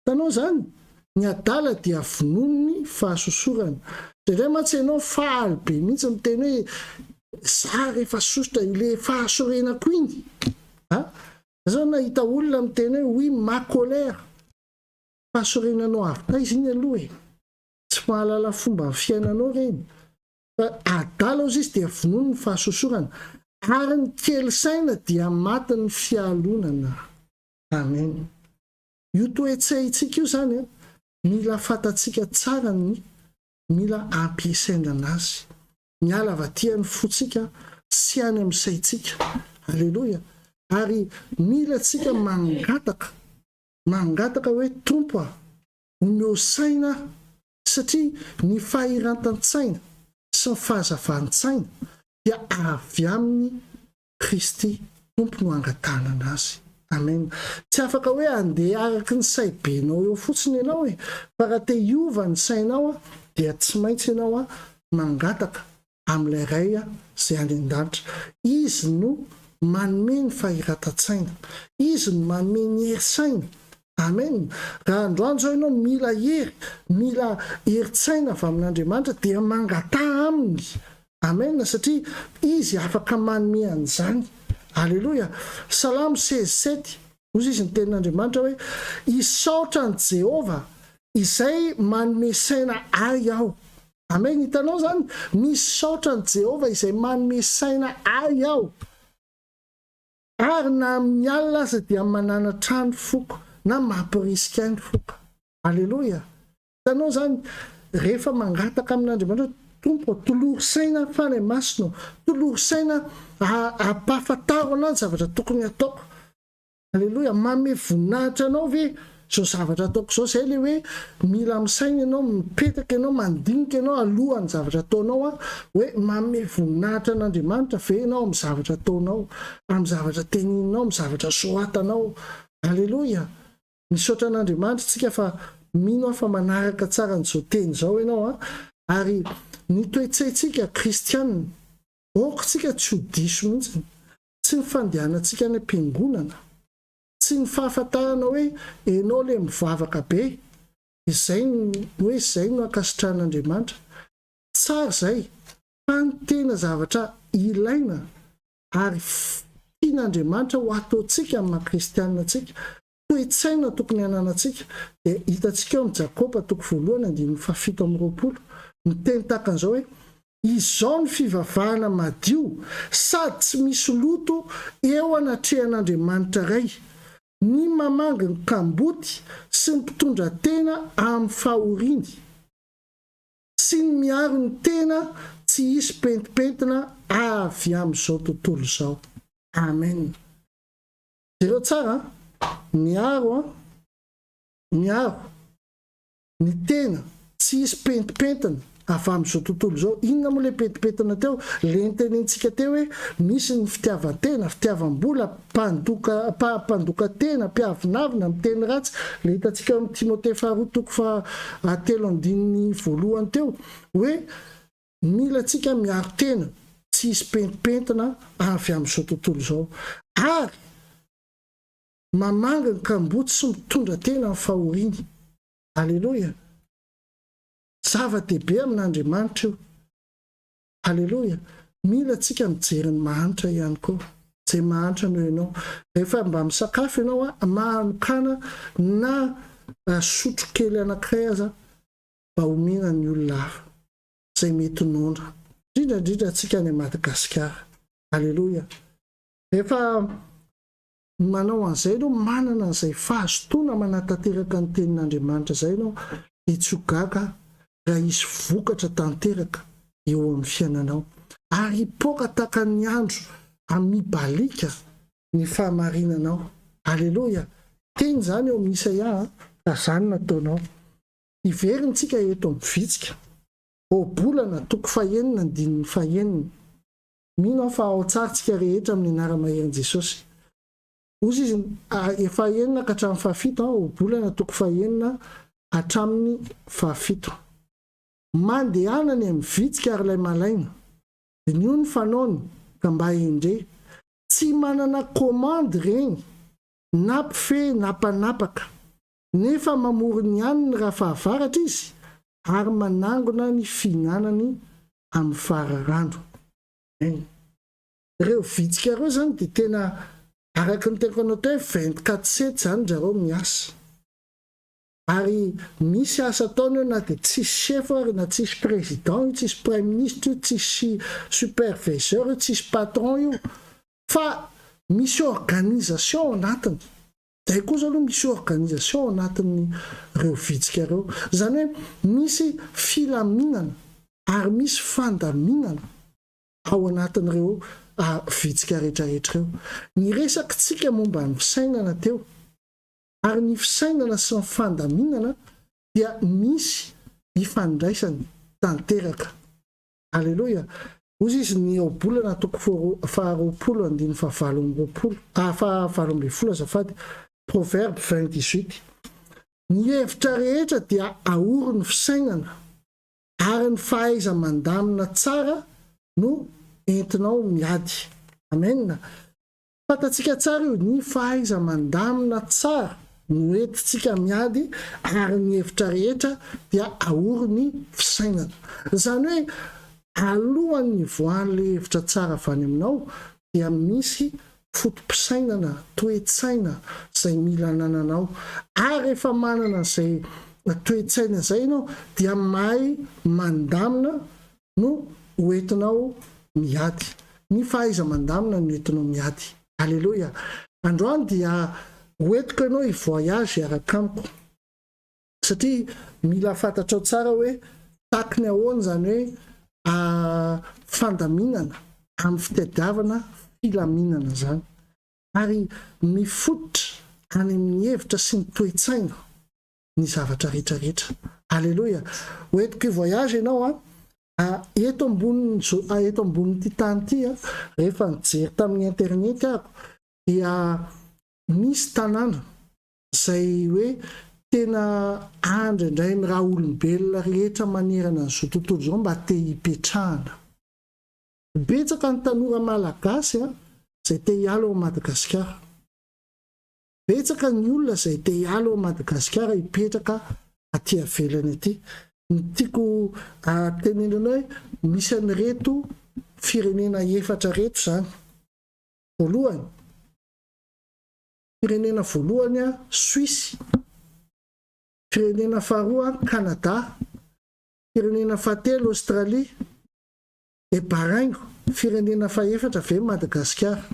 Tanao zany, ny adala dia vonono ny fahasosorana. Dia matsy ianao faly be mihitsy miteny hoe za rehefa sositra ile fahasorenako iny. Zao nahita olona miteny hoe oui ma colère, fahasorenanao avy taiza iny aloha tsy mahalala fomba ny fiainanao reny. Fa adala ozy izy dia vonono ny fahasosorana, ary ny kely saina dia maty ny fialonana. Amen. Io toetsaitsika io zany mila fantatsika tsara, mila ampiasaina anazy. Miala avy aty ny fotsika sy any amin'ny saitsika. Alleloia. Ary mila tsika mangataka hoe tompo omeo saina, satria ny fahirantan-tsaina sy ny fahazavan-tsaina dia avy amin'ny Kristy tompo no angatanana azy. Amen. Tsy afaka hoe andeha araky ny saibenao eo fotsiny ianao fa raha te hiova ny sainao dia tsy maintsy ianao mangataka amin'ilay ray izay any an-danitra. Izy no manome ny fahirantan-tsaina, izy no manome ny herin-tsaina. Amen. Raha androany zao ianao mila herin-tsaina avy amin'Andriamanitra dia mangataha aminy. Amen. Satria izy afaka manome an'izany. Alleluia. Salamo 16:7 ozy izy ny tenin'Andriamanitra hoe isaotra ny Jehova izay manome saina ay aho. Amen. Hitanao zany, misaotra ny Jehova izay manome saina ay aho. Ary na amin'ny alina aza dia manana trano foko na mampirisika ny foko. Alleluia. Hitanao zany, rehefa mangataka amin'Andriamanitra, tompo tolory saina fanay masino, tolory saina apafantaro anao zavatra tokony ataoko. Alleluia. Mame voninahitra anao ve zao zavatra ataoko zao, zay le hoe mila misaina ianao, mipetaka ianao, mandinika ianao alohan'ny zavatra ataonao hoe mame voninahitra an'Andriamanitra ve ianao amin'ny zavatra ataonao, amin'ny zavatra teninao, amin'ny zavatra soatanao. Alleluia. Misaotra an'Andriamanitra tsika fa mino fa manaraka tsara n'izao teny zao ianao ary ny toetsaitsika kristianina aokotsika tsy ho diso mihitsy, tsy ny fandehanantsika any am-piangonana, tsy ny fahafantarana hoe ianao le mivavaka be, izay no ankasitran'Andriamanitra. Tsara zay, fa ny tena zavatra ilaina ary tian'Andriamanitra ho ataontsika amin'ny kristianina tsika, toetsaina tokony ananantsika, dia hitantsika eo amin'ny Jakoba 1:7-20 miteny takan'izao hoe izao ny fivavahana madio sady tsy misy loto eo anatrehan'Andriamanitra ray, ny mamanga ny kamboty sy ny mpitondra tena amin'ny fahoriny sy ny miaro ny tena tsy hisy pentipentina avy amin'izao tontolo izao. Amen. Zereo tsara, miaro ny tena tsy hisy pentipentina avy amin'izao tontolo izao. Inona moa le pentipentina teo? Le nitenentsika teo hoe misy ny fitiavan-tena, fitiavam-bola, mpandoka tena, mpiavinavina, miteny ratsy. Le hitantsika amin'ny Timothée 2:3-2 teo hoe mila tsika miaro tena tsy hisy pentipentina avy amin'izao tontolo izao, ary mamanga ny kamboty sy mitondra tena amin'ny fahoriny. Alleluia. Zava-dehibe amin'Andriamanitra io. Alleluia. Mila tsika mijery ny mahantra ihany koa, izay mahantra no ianao. Rehefa mba misakafo ianao mahanokana na sotro kely anankiray aza mba homena ny olona hafa izay mety nondra, indrindra tsika any Madagasikara. Alleluia. Rehefa manao an'izay no manana an'izay fahazotoana manatanteraka ny tenin'Andriamanitra izay no dia tsy ho gaga raha hisy vokatra tanteraka eo amin'ny fiainanao, ary hipoaka tahaka ny andro amibalika ny fahamarinanao. Alleluia. Teny zany eo amin'ny Isaia, zany nataonao. Iverintsika eto amin'ny vitsika obolana 9:9. Mino fa ao tsaritsika rehetra amin'ny anara-maherin' Jesosy. Ozy izy efa 9 ka hatramin'ny 7 obolana 9 hatramin'ny 7. Mandehanany amin'ny vitsika ary ilay malaina, ny io ny fanaony ka mba endre, tsy manana komandy reny na mpife na mpanapaka, nefa mamory ny aniny raha fahavaratra izy ary manangona ny fihinanany amin'ny fararano. Ireo vitsika ireo zany dia tena araka ny tenkonao teo 24/7 zany zareo miasa, ary misy asa ataony na dia tsisy chef na tsisy président, tsisy prime ministre, tsisy superviseur, tsisy patron io, fa misy organisation anatiny. Zay koa zao misy organisation anatiny ireo vitsika ireo, zany hoe misy filaminana ary misy fandaminana ao anatin'ireo vitsika rehetrarehetra eo. Ny resakitsika momba ny fisainana teo, ary ny fisainana sy ny fandaminana dia misy ifandraisany tanteraka. Alleloia. Ozy izy ny obolana toko faharoapolo andiny fahavalo azafady, Proverbe 28. Ny hevitra rehetra dia ahoro ny fisainana, ary ny fahaiza mandamina tsara no entinao miady. Amen. Fatatsika tsara io, ny fahaiza mandamina tsara no entintsika miady, ary ny hevitra rehetra dia ahoro ny fisainana. Zany hoe alohan'ny voan'le hevitra tsara avy any aminao dia misy fotom-pisainana, toe-tsaina izay mila nananao, ary efa manana izay toe-tsaina izay ianao dia mahay mandamina no hoentinao miady. Ny fahaiza mandamina no entinao miady. Alleloia. Androany dia hoentiko ianao i-voyage araka amiko, satria mila fantatrao tsara hoe takiny ahoana zany hoe fandaminana amin'ny fitadiavana filaminana zany, ary mifototra any amin'ny hevitra sy ny toe-tsaina ny zavatra rehetrarehetra. Alleloia. Hoentiko i-voyage ianao eto ambonin'ity tany ity rehefa nijery tamin'ny internet ako dia misy tanàna izay hoe tena andrendray ny raha olombelona rehetra manerana n'izao tontolo izao mba te hipetrahana. Betsaka ny tanora malagasy izay te hiala ao Madagasikara. Betsaka ny olona izay te hiala ao Madagasikara hipetraka aty avelany aty. Ny tiako tenenana hoe misy an'ireto firenena efatra reto zany. Voalohany, firenena voalohany Suisse, firenena faharoa Canada, firenena fahatelo Australie, e Bahrain, firenena fahaefatra ve Madagasikara.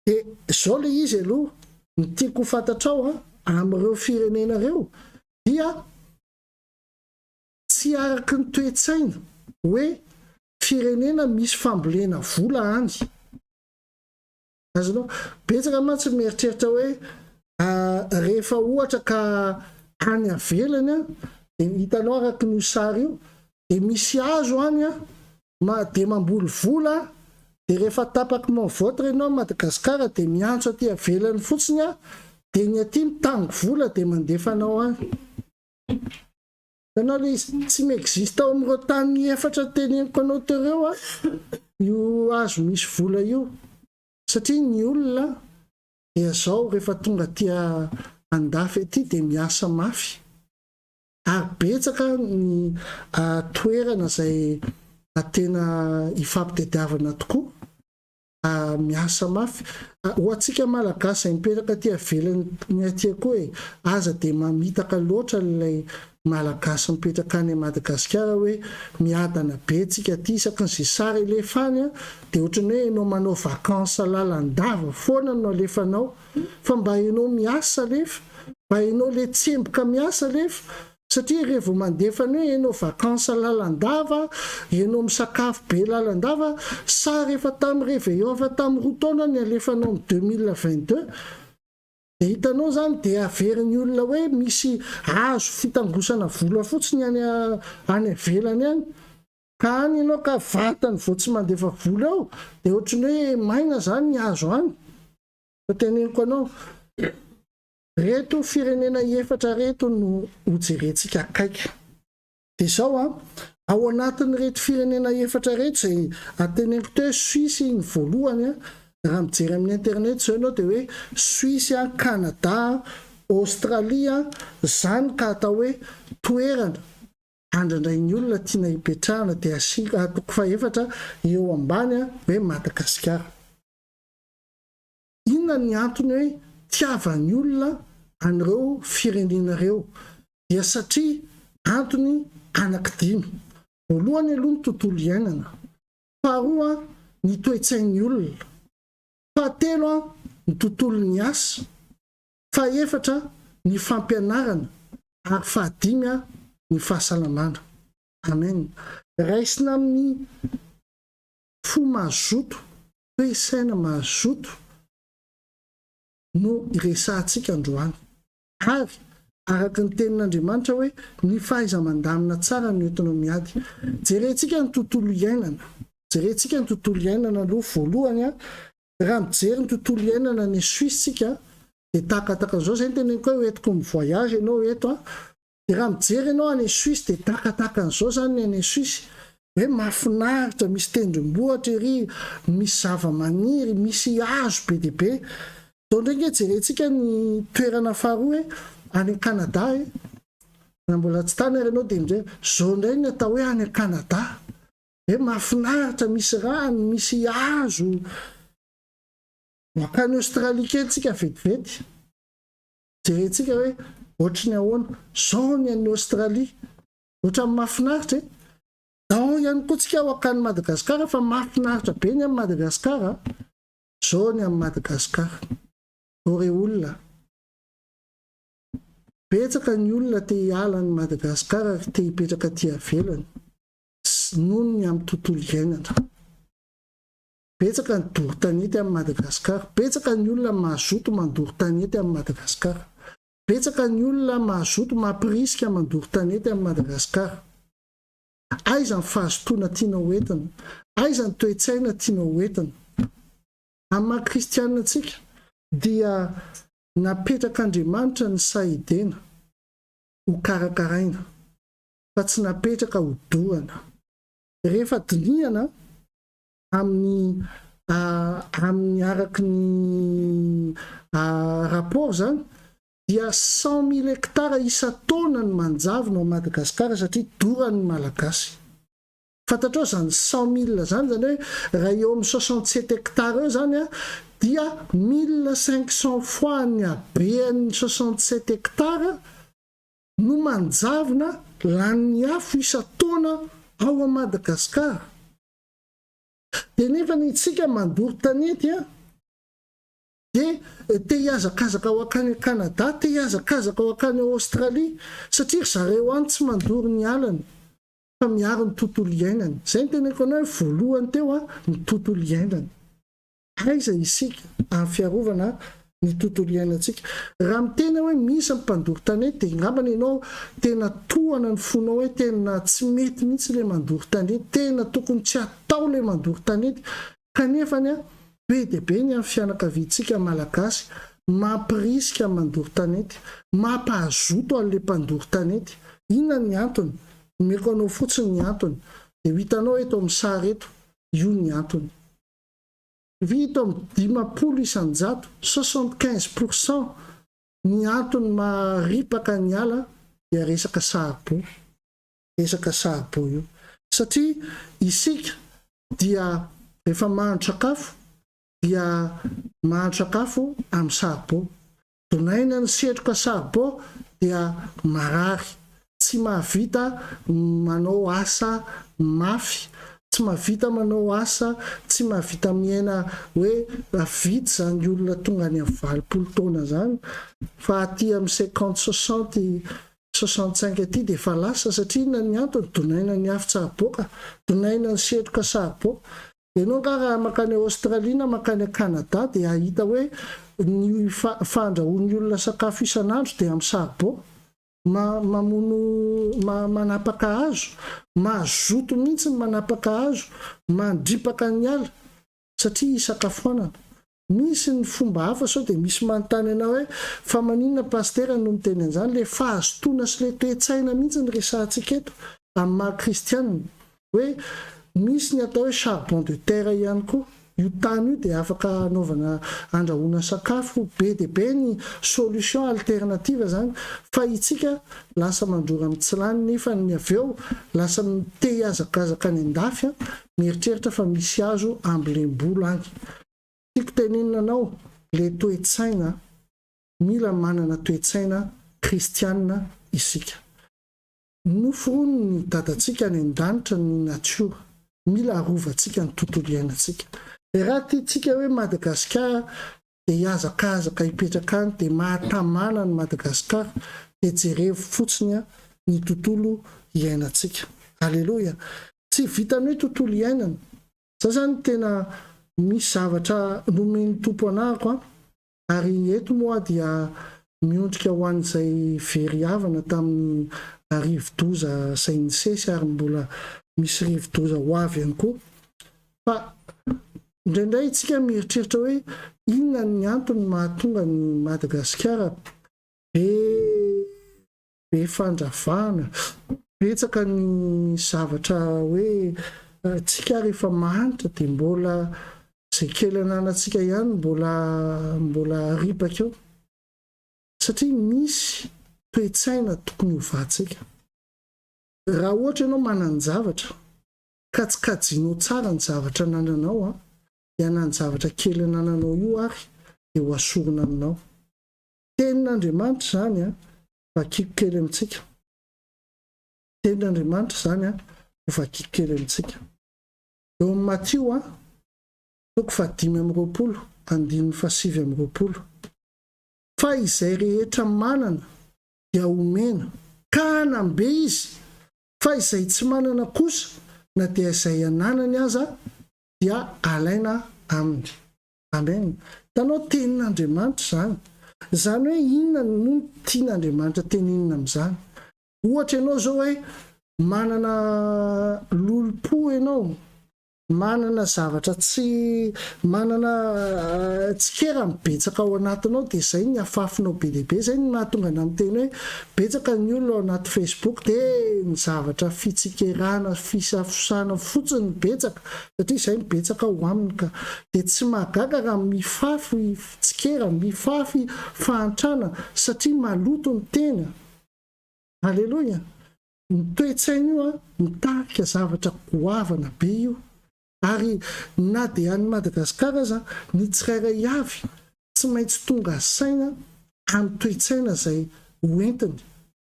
E zao le izy aloha ny tiako fantatrao amin'ireo firenena reo dia tsy araky ny toe-tsaina hoe firenena misy fambolena vola any. Azonao betsaka mantsy mieritreritra hoe rehefa ohatra ka any avelany dia hitanao araky ny sary io dia misy hazo any dia mamboly vola, dia rehefa tapaky mavoatra ianao Madagasikara dia miantso aty avelany fotsiny dia ny aty mitango vola dia mandefanao any. Ianao le tsy miexiste ao amin'ireo tany efatra teneniko anao tereo io hazo misy vola io, satria ny olona dia zao rehefa tonga tia andafy aty dia miasa mafy, ary betsaka ny toerana izay tena ifampitadiavana tokoa, miasa mafy. Ho antsika malagasy mipetraka aty avelany aty koa aza dia mamitaka loatra ilay malagasy mipetraka any Madagasikara hoe miadana be tsika aty isaky ny zay sary elefany dia ohatrany hoe ianao manao vakansa lalandava foana no alefanao, fa mba ianao miasa alefa, mba ianao le tsemboka miasa alefa, satria rehefa mandefany hoe ianao vakansa lalandava, ianao misakafo be lalandava, sa rehefa tamin'ny réveillon fa tamin'ny roa taona ny alefanao amin'ny 2022 dia hitanao zany dia averin'ny olona hoe misy hazo fitangosana vola fotsiny any avelany any, ka any ianao ka vatany vao tsy mandefa vola ao dia ohatrany hoe maina zany ny hazo any. Fa teneniko anao reto firenena efatra reto no hojerentsika akaiky. Dia zao ao anatin'ny reto firenena efatra reto izay ateneniko teo Suisse ny voalohany raha mijery amin'ny internet zao ianao dia hoe Suisse, Canada, Australie zany ka atao hoe toerana andrandray ny olona tiana hipetrahana dia toko fahaefatra eo ambany hoe Madagasikara. Inona ny antony hoe tiavan'ny olona an'ireo firenena ireo? Dia satria antony anankidimy. Voalohany aloha ny tontolo iainana, faharoa ny toe-tsain'ny olona, fahatelo ny tontolo ny asa, fahaefatra ny fampianarana, ary fahadimy ny fahasalamana. Amen. Raisina amin'ny fo mazoto, toe-saina mazoto no iresantsika androany. Ary araka ny tenin'Andriamanitra hoe ny fahaiza-mandamina tsara no entinao miady. Jerentsika ny tontolo iainana. Jerentsika ny tontolo iainana aloha voalohany a. Raha mijery ny tontolo iainana ny Suissika dia takataka an'izao zay ny teneniko hoe entiko mivoyage ianao eto a. Dia raha mijery ianao any Suisse dia takataka an'izao zany any Suisse. Hoe mahafinaritra, misy tendrombohitra ery, misy zava-maniry, misy hazo be dia be. Dao ndreka jerentsika ny toerana faharoa any Canada na mbola tsy tany ary ianao dia mijery zao indray ny atao hoe any Canada. Hoe mahafinaritra, misy rano, misy hazo. Makany Australie kentsika vetivety. Jerentsika hoe ohatry ny ahoana zao ny any Australie. Ohatry ny mahafinaritra Dao ihany koa tsika ao akany Madagasikara fa mahafinaritra be ny amin'ny Madagasikara. Zao ny amin'ny Madagasikara. Ore olona. Betsaka ny olona te hiala ny Madagasikara te hipetraka aty ivelany noho ny amin'ny tontolo iainana. Betsaka ny doro-tanety amin'ny Madagasikara. Betsaka ny olona mazoto mandoro-tanety amin'ny Madagasikara. Betsaka ny olona mazoto mampirisika mandoro-tanety amin'ny Madagasikara. Aiza ny fahazotoana tianao entina, aiza ny toe-tsaina tianao entina. Amin'ny maha-kristianina antsika dia napetrak'Andriamanitra ny sahidena ho karakaraina fa tsy napetraka ho dohana. Rehefa dinihana amin'ny araky ny rapport zany dia 100,000 hektara isa-taona ny manjavona ao Madagasikara satria dorany malagasy. Fantatrao zany 100,000 zany hoe raha eo amin'ny 67 hektara eo zany dia 1500 fois ny habean'ny 67 hektara no manjavona lan'ny afo isa-taona ao Madagasikara. Dia nefa ny tsika mandoro tanety dia te hiazakazaka ao akany Canada, te hiazakazaka ao akany Australie satria zareo any tsy mandoro ny alany fa miaro ny tontolo iainany. Zay ny teneniko anao voalohany teo ny tontolo iainany. Aiza isika amin'ny fiarovana ny tontolo iainantsika. Raha mitena hoe misy mpandoro tanety dia ngambana ianao tena tohana ny fonao hoe tena tsy mety mihitsy ilay mandoro tanety, tena tokony tsy atao ilay mandoro tanety. Kanefa be dia be ny amin'ny fianakaviantsika malagasy mampirisika mandoro tanety, mampahazoto an'ilay mpandoro tanety. Inona ny antony? Meko anao fotsiny ny antony. Dia hitanao eto amin'ny sary eto, io ny antony. Vita amin'ny 50% 75% ny antony maripaka ny ala dia resaka saribô. Resaka saribô io. Satria isika dia rehefa mahandro sakafo dia mahandro sakafo amin'ny saribô. Donaina ny setroka saribô dia marary. Tsy mahavita manao asa mafy. Tsy mahavita manao asa, tsy mahavita miaina hoe vitsy zany olona tonga any amin'ny 20 taona zany. Fa aty amin'ny 50-60-65 aty dia efa lasa satria na ny antony donaina ny afo saribôka, donaina ny setroka saribô. Ianao raha makany Australie na makany Canada dia ahita hoe ny fandrahoan'ny olona sakafo isan'andro dia amin'ny saribô. Manapaka hazo, mazoto mihitsy manapaka hazo, mandripaka ny ala satria isakafoanana. Misy ny fomba hafa sao dia misy manontany anao hoe fa maninona pastera no miteny an'izany, le fahazotoana sy le toe-tsaina mihitsy ny resantsika eto amin'ny maha-kristianina hoe misy ny atao hoe charbon de terre ihany koa. Io tany io dia afaka anaovana andrahoana sakafo. Be dia be ny solution alternative zany fa itsika lasa mandrora amin'ny tsy lany nefa ny avy eo lasa te hiazakazaka any andafy mieritreritra fa misy hazo ambilem-bolo any. Tiako tenenina anao le toe-tsaina, mila manana toe-tsaina kristianina isika. Noforono ny dadantsika ny an-danitra ny natiora, mila arovantsika ny tontolo iainantsika. Raha tiantsika hoe Madagasikara dia hiazakazaka hipetraka any dia mahatamana ny Madagasikara dia jereo fotsiny ny tontolo iainantsika. Alleluia. Tsy vitany hoe tontolo iainana zany tena misy zavatra nomeny tompo anahako ary eto moa dia miondrika ho an'izay veriavana tamin'ny rivo-doza izay nisesy ary mbola misy rivo-doza ho avy ihany koa. Fa indraindray itsika mieritreritra hoe inona ny antony mahatonga ny Madagasikara be fandravana, betsaka ny zavatra hoe tsika rehefa mahanitra dia mbola izay kely ananantsika ihany mbola ripaka eo. Satria misy toe-tsaina tokony hovatsika. Raha ohatra ianao manana zavatra ka tsy kajianao tsara ny zavatra nananao dia na ny zavatra kely nananao io ary dia ho asorona aminao. Tenin'Andriamanitra zany vakiko kely amintsika. Tenin'Andriamanitra zany ho vakiko kely amintsika. Eo amin'ny Matio 5:20, fa izay rehetra manana dia omena ka hanambe izy, fa izay tsy manana kosa na dia izay ananany aza dia alaina aminy. Amen. Tanao tenin'Andriamanitra zany. Zany hoe inona no tian'Andriamanitra teninina amin'izany. Ohatra ianao zao hoe manana lolo-po ianao, manana zavatra tsy kera mibetsaka ao anatinao dia izay ny afafinao be dehibe. Izay ny mahatonga ana amin'ny teny hoe betsaka ny olona ao anaty Facebook dia ny zavatra fitsikerana, fisafosana fotsiny betsaka, satria izay ny betsaka ho aminy ka dia tsy mahagaga raha mifafy fitsikera, mifafy fahantrana satria maloto ny tena. Halleloja. Ny toe-tsaina io mitarika zavatra goavana be io. Ary na dia any Madagasikara aza ny tsirairay avy tsy maintsy tonga saina amin'ny toe-tsaina izay hoentiny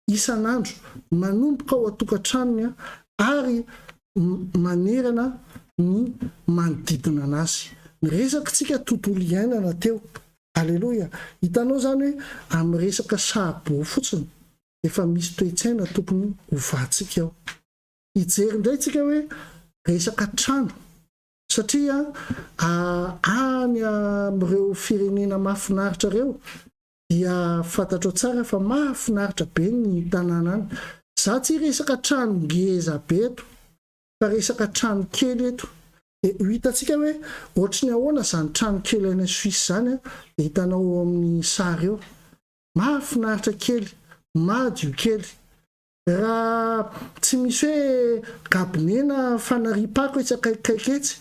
isan'andro manomboka ao atokantranony ary manerana ny manodidina anazy. Niresaka tsika tontolo iainana teo. Alleloia. Hitanao zany hoe amin'ny resaka saribô fotsiny efa misy toe-tsaina tokony hovatsika ao. Hijery indray tsika hoe resaka trano. Satria any amin'ireo firenena mahafinaritra ireo dia fantatrao tsara fa mahafinaritra be ny tanàna any. Za tsy resaka trano ngeza be eto, fa resaka trano kely eto. Dia hitantsika hoe ohatry ny ahoana izany trano kely any Suisse zany dia hitanao amin'ny sary eo. Mahafinaritra kely, madio kely. Raha tsy misy hoe gabonena fanaripako etsakaikaiky etsy,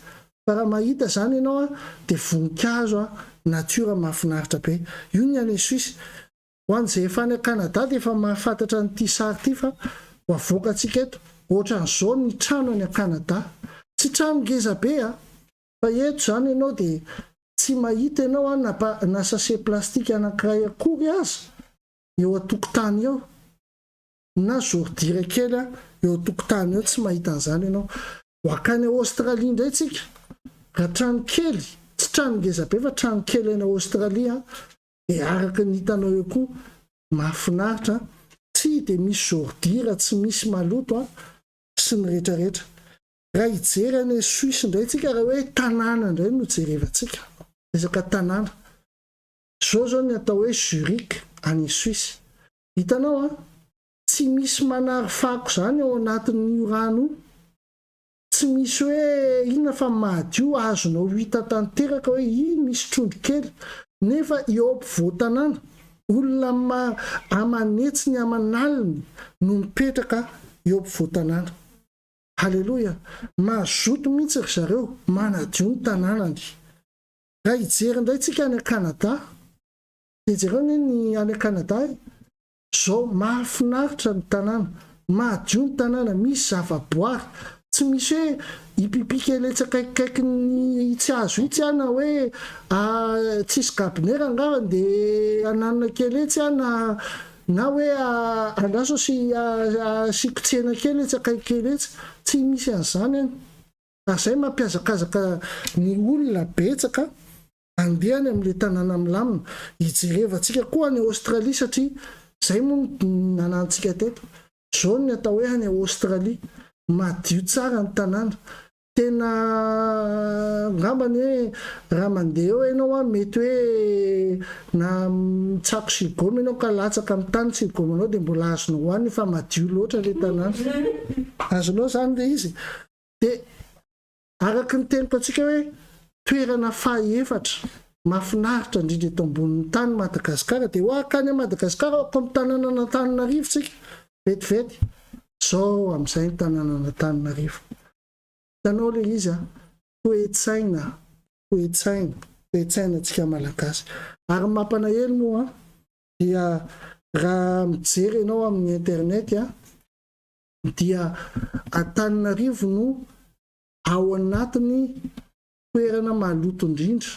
fa raha mahita zany ianao dia voninkazo natiora mahafinaritra be. Io ny any Suisse. Ho an'izay efa any Canada dia efa mahafantatra n'ity sary ity fa ho avoakantsika eto. Ohatran'izao ny trano any Canada. Tsy trano ngeza be fa eto zany ianao dia tsy mahita ianao na sase plastika anankiray akory aza eo atokotany eo. Na zordira kely eo atokotany eo tsy mahita an'izany ianao. Ho akany Aostralia indray tsika. Raha trano kely, tsy trano ngeza be fa trano kely any Aostralia dia araka ny hitanao eo koa mahafinaritra, tsy dia misy zordira, tsy misy maloto sy ny rehetrarehetra. Raha hijery any Suisse indray tsika raha hoe tanàna indray no jerevantsika. Resaka tanàna. Zao ny atao hoe Zurich any Suisse. Hitanao tsy misy manary fako zany ao anatin'io rano io. Tsy misy hoe inona fa madio azonao hita tanteraka hoe misy trondro kely. Nefa eo ampovoan-tanàna olona amanetsy ny amanaliny no mipetraka eo ampovoan-tanàna. Halleloja. Mazoto mihitsy ry zareo manadio ny tanànany. Raha hijery indray tsika any Canada, hijereo ny any Canada zao mahafinaritra ny tanàna, madio ny tanàna, misy zavaboary, tsy misy hoe hipipika letsakaikaiky ny tsy azo itsy na hoe tsisy gabonera angavany dia ananana kely etsy na hoe andraso sikotsena kely etsakaiky kely etsy, tsy misy an'izany any. Izay mampiazakazaka ny olona betsaka andehany amin'ilay tanàna milamina. Hijerevantsika koa any Aostralia satria izay moa nanantsika teto. Zao ny atao hoe any Aostralia. Madio tsara ny tanàna. tena ngambany hoe raha mandeha eo ianao a mety hoe na mitsako silgoma ianao ka latsaka amin'ny tany silgomanao dia mbola azonao hoany fa madio loatra le tanàna azonao zany le izy dia araka ny teniko antsika hoe toerana fahaefatra mahafinaritra indrindra eto ambonin'ny tany Madagasikara dia ho akany Madagasikara ako amin'ny tanàna n'Antananarivo tsika vetivety zao amin'izay ny tanàna n'Antananarivo tanao le izy toe-tsainantsika malagasy ary mampalahelo moa dia raha mijery ianao amin'ny internet dia Antananarivo no ao anatiny toerana maloto indrindra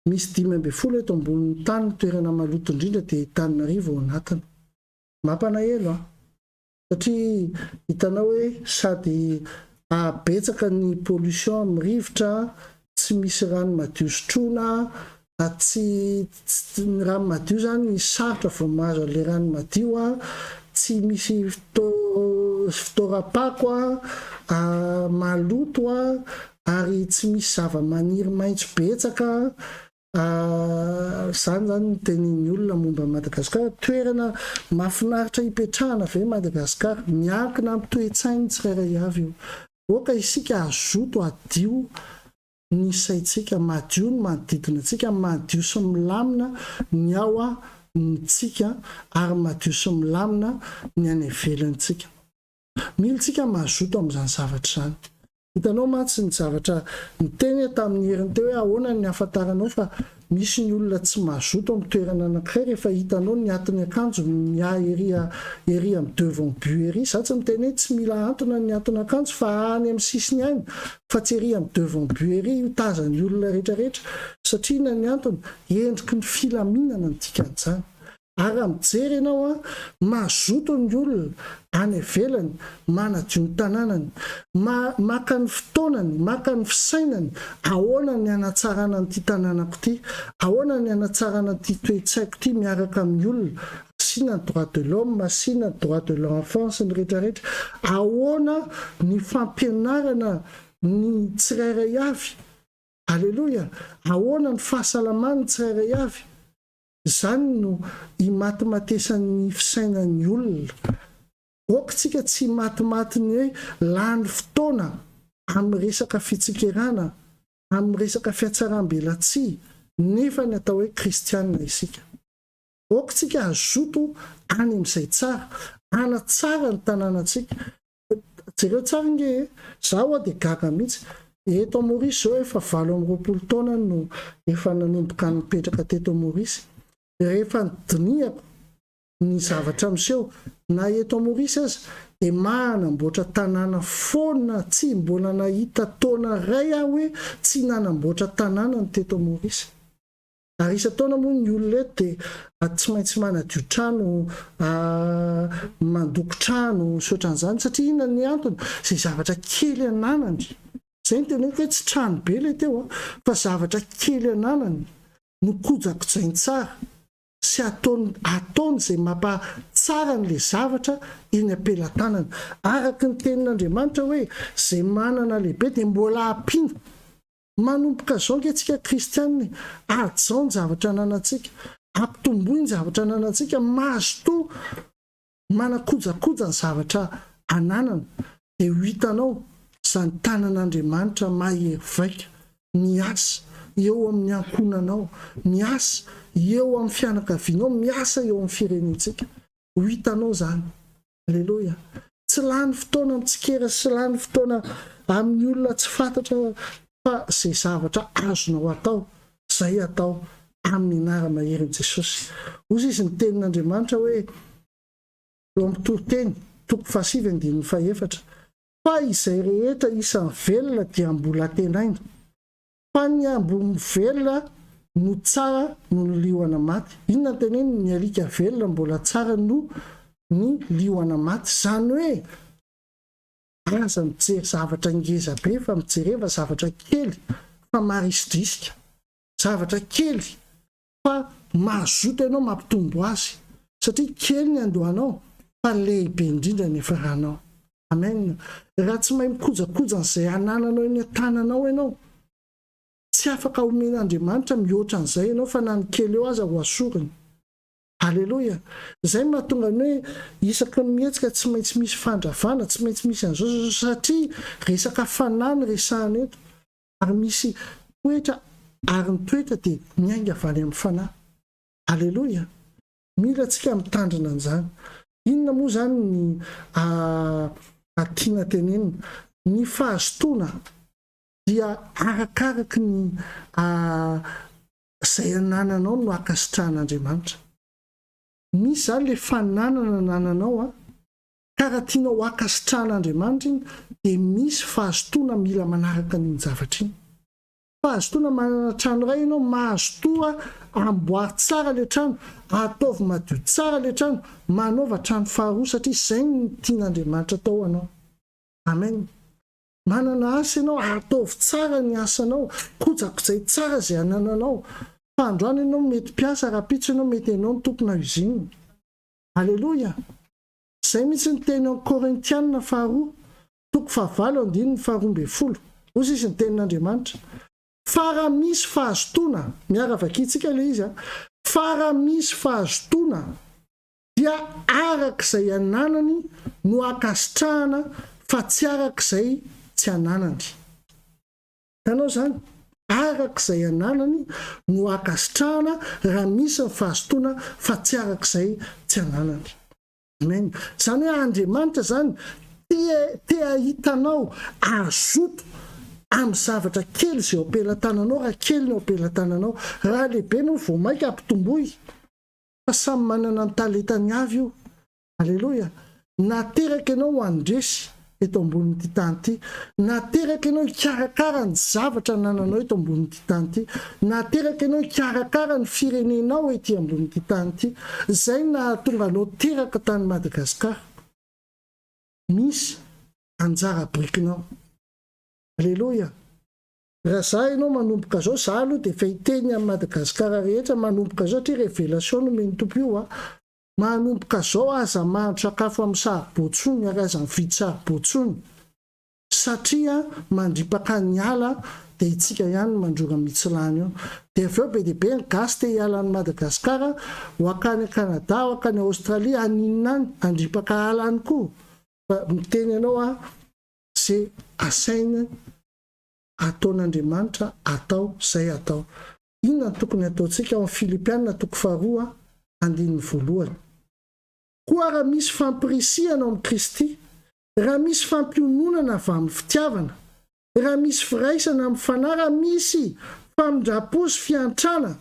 misy 5 eto ambonin'ny tany toerana maloto indrindra dia Antananarivo ao anatiny mampalahelo satria hitanao hoe sady betsaka ny pollution amin'ny rivotra tsy misy rano madio sotroina tsy ny rano madio zany ny sarotra vao mahazo le rano madio tsy misy fitoram-pako maloto ary tsy misy zava-maniry maitso betsaka zany zany ny tenin'ny olona momba Madagasikara toerana mahafinaritra hipetrahana ve Madagasikara miankina amin'ny toe-tsainy tsirairay avy io oka isika azoto adio ny saitsika madio ny manodidina antsika madio sy milamina ny ao nitsika ary madio sy milamina ny any ivelantsika militsika mazoto amin'izany zavatra zany hitanao mantsy ny zavatra ny teny tamin'ny heriny teo hoe ahoana ny afantaranao fa misy ny olona tsy mazoto amin'ny toerana anankiray rehefa hitanao ny atin'ny akanjo ery amin'ny devant-but ery za tsy miteny hoe tsy mila antona ny atin'ny akanjo fa any amin'ny sisiny any fa tsy ery amin'ny devant-but ery io tazan'ny olona rehetrarehetra satria na ny antony endriky ny filaminana ny dikan'izany ary mijery ianao mazoto ny olona any ivelany manadio ny tanànany maka ny fotoanany maka ny fisainany ahoana ny anatsarana n'ity tanànako ity ahoana ny anatsarana ity toe-tsaiko ity miaraka amin'ny olona sina ny droit de l'homme sina ny droit de l'enfant sy ny rehetrarehetra ahoana ny fampianarana ny tsirairay avy alleloia ahoana ny fahasalamany tsirairay avy zany no imatimatesan'ny fisainan'ny olona okitsika tsy matimatiny hoe lany fotoana amin'ny resaka fitsikerana amin'ny resaka fiatsaram-belatsi nefa ny atao hoe kristianina isika okitsika azoto any amin'izay tsara anatsara ny tanànatsika jereo tsara nge zaho dia gaga mihitsy eto Maurice zao efa 20 taona no efa nanomboka nipetraka teto Maurice rehefa nydiniako ny zavatra miseho na eto Maurice aza dia manamboatra tanàna foana tsy mbola nahita taona ray aho hoe tsy nanamboatra tanàna ny teto Maurice ary isa-taona moa ny olona eto dia tsy maintsy manadio trano mandoko trano soatran'izany satria inona ny antony izay zavatra kely ananany zay ny tena hoe tsy trano be le teo fa zavatra kely ananany no kojakojainy tsara sy ataony izay mampatsara n'le zavatra eny am-pelantanana araka ny tenin'Andriamanitra hoe izay manana lehibe dia mbola ampiana manomboka zao nge tsika kristianina azao ny zavatra ananantsika ampitomboy ny zavatra ananantsika mazoto manakojakoja ny zavatra ananana dia ho hitanao izany tanan'Andriamanitra mahery-vaika miasa eo amin'ny ankonanao miasa eo amin'ny fianakavianao miasa eo amin'ny firenentsika ho hitanao zany alleloia tsy lany fotoana mitsikera sy lany fotoana amin'ny olona tsy fantatra fa izay zavatra azonao atao izay atao amin'ny anara-maherin'i Jesosy ozy izy ny tenin'Andriamanitra hoe eo amin'ny toroteny 7:1 fa izay rehetra isan'ny velona dia mbola tenaina fa ny ambony velona no tsara no ny liona maty inona ny teneny ny alika velona mbola tsara no ny liona maty zany hoe aza mijery zavatra ngeza be fa mijereva zavatra kely fa marisodrisika zavatra kely fa mazoto ianao mampitombo azy satria kely ny andohanao fa lehibe indrindra ny efaranao Amen. Raha tsy mahay mikojakoja n'izay anananao eny an-tananao ianao, tsy afaka omen'Andriamanitra mihoatra an'izay ianao fa na ny kely eo aza ho asoriny. Halleloja. Zay mahatonga ny hoe isaky ny mihetsika tsy maintsy misy fandravana, tsy maintsy misy an'izao satria resaka fanany resahana eto. Ary misy toetra, ary ny toetra dia miainga avy amin'ny fanahy. Halleloja. Mila antsika mitandrina an'izany. Inona moa zany ny tiana tenenina? Ny fahazotoana dia arakaraky ny izay anananao no akasitrahan'Andriamanitra. Misy zany le fananana anananao ka raha tianao akasitrahan'Andriamanitra iny dia misy fahazotoana mila manaraka ny zavatra iny. Fahazotoana manana trano iray ianao, mahazotoa amboary tsara le trano, ataovy madio tsara le trano, manaova trano faharoa satria izay ny tian'Andriamanitra tao anao. Amen. Manana asa ianao, ataovy tsara ny asanao, kojakojay tsara izay anananao. Fa androany ianao mety mpiasa, rapitso ianao mety ianao ny tompona usine. Halleloja. Izay mihitsy ny teny Korintianina faharoa, toko 7:12. Ozy izy ny tenin'Andriamanitra. Fa raha misy fahazotoana, miaravakitsika le izy, fa raha misy fahazotoana dia arak'izay ananany no akasitrahana fa tsy arak'izay tsy ananany. Tanao zany, arak'izay ananany no akasitrahana raha misy ny fahazotoana fa tsy arak'izay tsy ananany. Amen. Zany hoe Andriamanitra zany te hitanao azoto amin'ny zavatra kely izay ampelantananao, raha kely no ampelantananao, raha lehibe no vao maika ampitomboy. Fa samy manana ny talentany avy io. Halleloja. Nateraka ianao andresy eto ambonin'ity tany ity, nateraka ianao hikarakara ny zavatra nananao eto ambonin'ity tany ity, nateraka ianao hikarakara ny firenenao ety ambonin'ity tany ity. Zay nahatonga anao teraka tany Madagasikara. Misy anjara brikinao. Halleloja. Raha za ianao manomboka zao, za aloha dia efa hiteny amin'ny Madagasikara rehetra manomboka zao, satria révélation no men'ny tompo io. Manomboka zao aza mahandro sakafo amin'ny saribôtsony, ary aza mividy saribôtsony. Satria mandripaka ny ala dia itsika ihany mandrora mitsilany eo. Dia avy eo be dia be ny gasy te hiala ny Madagasikara, ho akany Canada, ho akany Australia, aninonany, andripaka ala any koa. Miteny ianao izay asainy ataon'Andriamanitra atao, izay atao. Inona ny tokony ataontsika amin'ny Filipianina 4:1. Koa raha misy fampirisihana amin'ny Kristy, raha misy fampiononana avy amin'ny fitiavana, raha misy firaisana amin'ny fanahy, raha misy famindrapo sy fiantrana,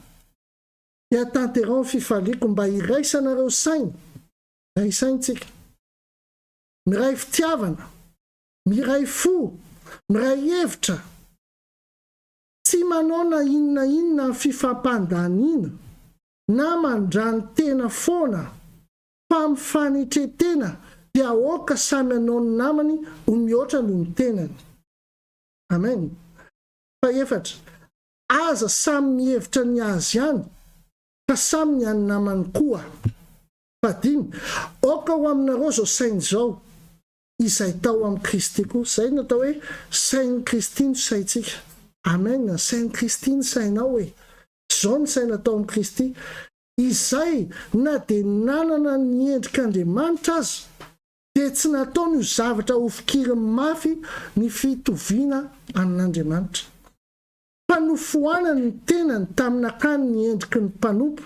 dia tanterao ny fifaliako mba hiraisanareo sainy. Ray saintsika. Miray fitiavana, miray fo, miray hevitra. Tsy manao na inona ny fifampandaniana, na mandrany tena foana, fa mifanetretena, dia aoka samy anao ny namany ho mihoatra noho ny tenany. Amen. Fahefatra, aza samy mihevitra ny azy ihany, fa samy ny any namany koa. Fadimy, aoka ho aminareo zao sainy zao, izay tao amin'ny Kristy koa. Izay natao hoe sain'ny Kristy no saintsika. Amen. Sain'ny Kristy ny sainao hoe zao ny saina tao amin'ny Kristy. Izay na dia nanana ny endrik'Andriamanitra azy, dia tsy nataony io zavatra ho fikiriny mafy ny fitoviana amin'Andriamanitra. Fa nofohanany ny tenany tamin'akany ny endriky ny mpanompo,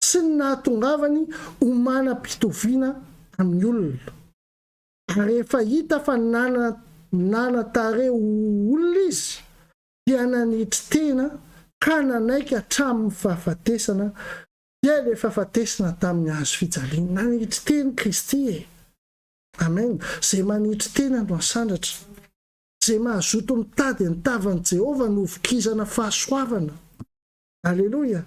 sy ny nahatongavany ho manam-pitoviana amin'ny olona. Ary rehefa hita fa nanatare olona izy, dia nanitry tena ka nanaiky hatramin'ny fahafatesana, dia ilay fahafatesana tamin'ny hazo fijaliana. Nanitry tena Kristy. Amen. Zay manitry tena no asandratra, zay mahazoto mitady ny tavan'i Jehova no hovokizana fahasoavana. Halleloja.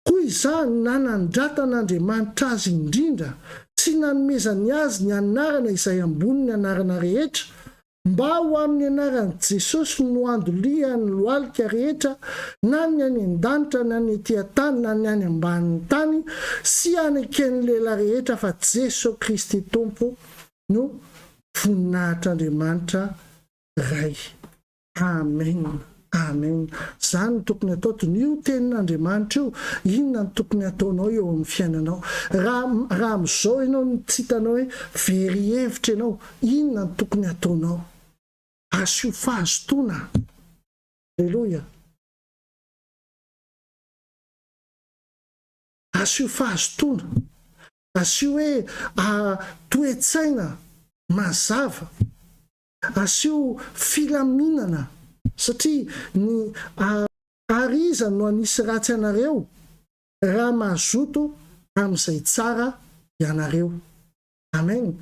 Koa izany nanandratan'Andriamanitra azy indrindra, tsy nanomezany azy ny anarana izay ambony ny anarana rehetra, mba ho amin'ny anaran'i Jesosy no andoliany lohalika rehetra, na ny any an-danitra, na ny etỳ tany, na ny any ambanin'ny tany, sy anaken'ny lehilahy rehetra fa Jesosy Kristy tompo. no voninahitr'Andriamanitra ray. Amen. Amen. Zany no tokony atao tony io tenin'Andriamanitra io. Inona no tokony ataonao eo amin'ny fiainanao? Raha am'izao ianao no tsy hitanao hoe very hevitra ianao, inona no tokony ataonao? Asio fahazotoana. Alleluia. Asio fahazotoana. Asio hoe toe-tsaina mazava. Asio filaminana. Satria ny ariza no anisy ratsy anareo raha mazoto amin'izay tsara ianareo. Amen.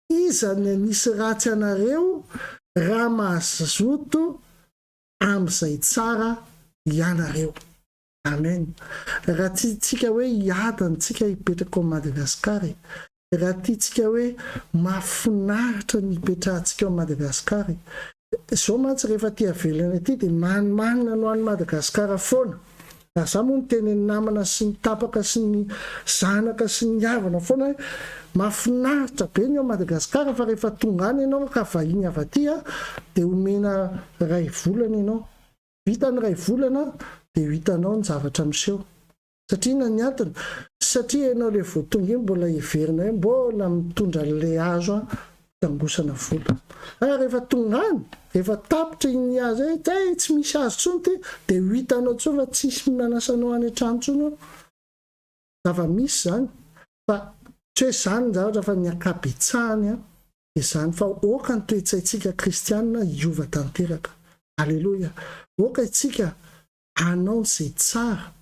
Iza ny anisy ratsy anareo raha mazoto amin'izay tsara ianareo. Amen. Raha tiantsika hoe hiadantsika hipetraka ao Madagasikara, raha tiantsika hoe mahafinaritra ny hipetrahantsika ao Madagasikara, izao mantsy rehefa ty avelana ity dia manimanina no any Madagasikara foana. Za moa ny teny namana sy ny tapaka sy ny zanaka sy ny havana foana mahafinaritra be ny ao Madagasikara, fa rehefa tonga any ianao ka vahiny avy aty dia omena 2 volana ianao. Vita ny 2 volana dia hitanao ny zavatra miseho. Satria na ny antony, satria ianao le vao tonga iny mbola heverina hoe mbola mitondra le hazo tangosana vola. Rehefa tonga any, rehefa tapitra iny hazo tsy misy hazo tsony ty, dia hitanao tsony fa tsisy manasanao any an-trano tsony. Zava-misy zany, fa tsy hoe zany ny zavatra fa ny ankabetsahany dia zany, fa oka ny toe-tsaintsika kristianina hiova tanteraka. Alleluia. Oka itsika anao izay tsara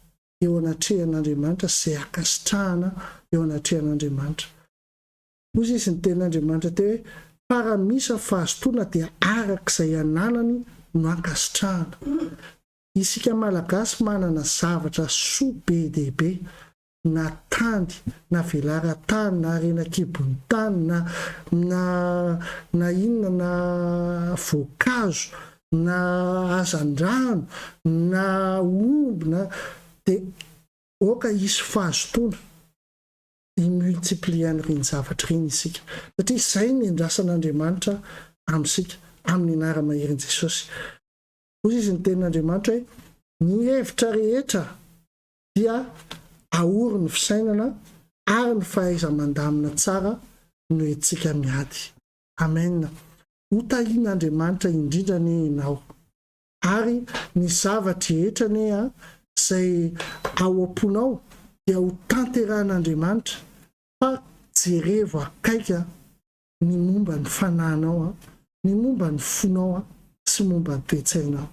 eo anatrehan'Andriamanitra, izay akasitrahana eo anatrehan'Andriamanitra. Ozy izy ny tenin'Andriamanitra teo hoe paramisa fahazotoana dia arak'izay ananany no ankasitrahana. Isika malagasy manana zavatra soa be dehibe, na tany, na velara-tany, na renakibony tany, na inona, na voankazo, na hazandrano, na omby, dia oka isy fahazotoana imultipliany reny zavatra reny isika. Satria izay ny endrasan'Andriamanitra amintsika amin'ny anara-maherin' Jesosy. Hoy izy ny tenin'Andriamanitra hoe ny hevitra rehetra dia ahoro ny fisainana ary ny fahaiza-mandamina tsara no etsika miady. Amen. Ho tahian'Andriamanitra indrindra ny enao, ary ny zavatra rehetra ny izay ao am-ponao dia ho tanterahan'Andriamanitra, fa jerevo akaika ny momba ny fanahinao, ny momba ny fonao sy momba ny toe-tsainao.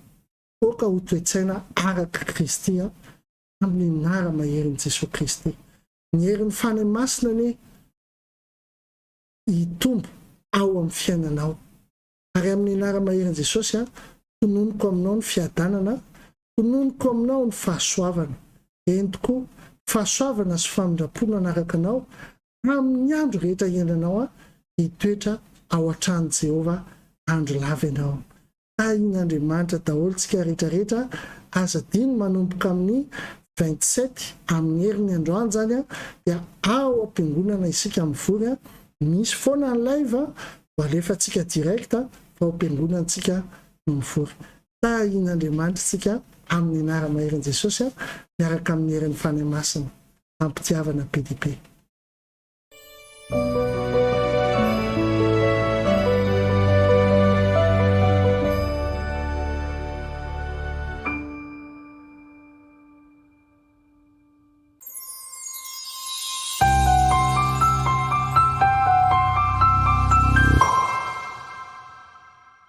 Oka ho toe-tsaina araka Kristy amin'ny anara-maherin' Jesosy Kristy. Ny herin'ny fanahy masina ny hitombo ao amin'ny fiainanao. Ary amin'ny anara-maherin' Jesosy tononoko aminao ny fiadanana, tononoko aminao ny fahasoavana. Eny tokoa fahasoavana sy famindrapona anaraka anao amin'ny andro rehetra iendanao hitoetra ao an-trano Jehova andro lava ianao. Tahian'Andriamanitra daholo tsika rehetrarehetra, aza diny manomboka amin'ny 27 amin'ny herin'ny androany zany dia ao am-piangonana isika mivory. Misy foana ny live ho alefantsika direkta fa ao am-piangonantsika no mivory. Tahian'Andriamanitra tsika amin'ny anara-maherin' Jesosy miaraka amin'ny herin'ny fanahy masina, ampitiavana PDP.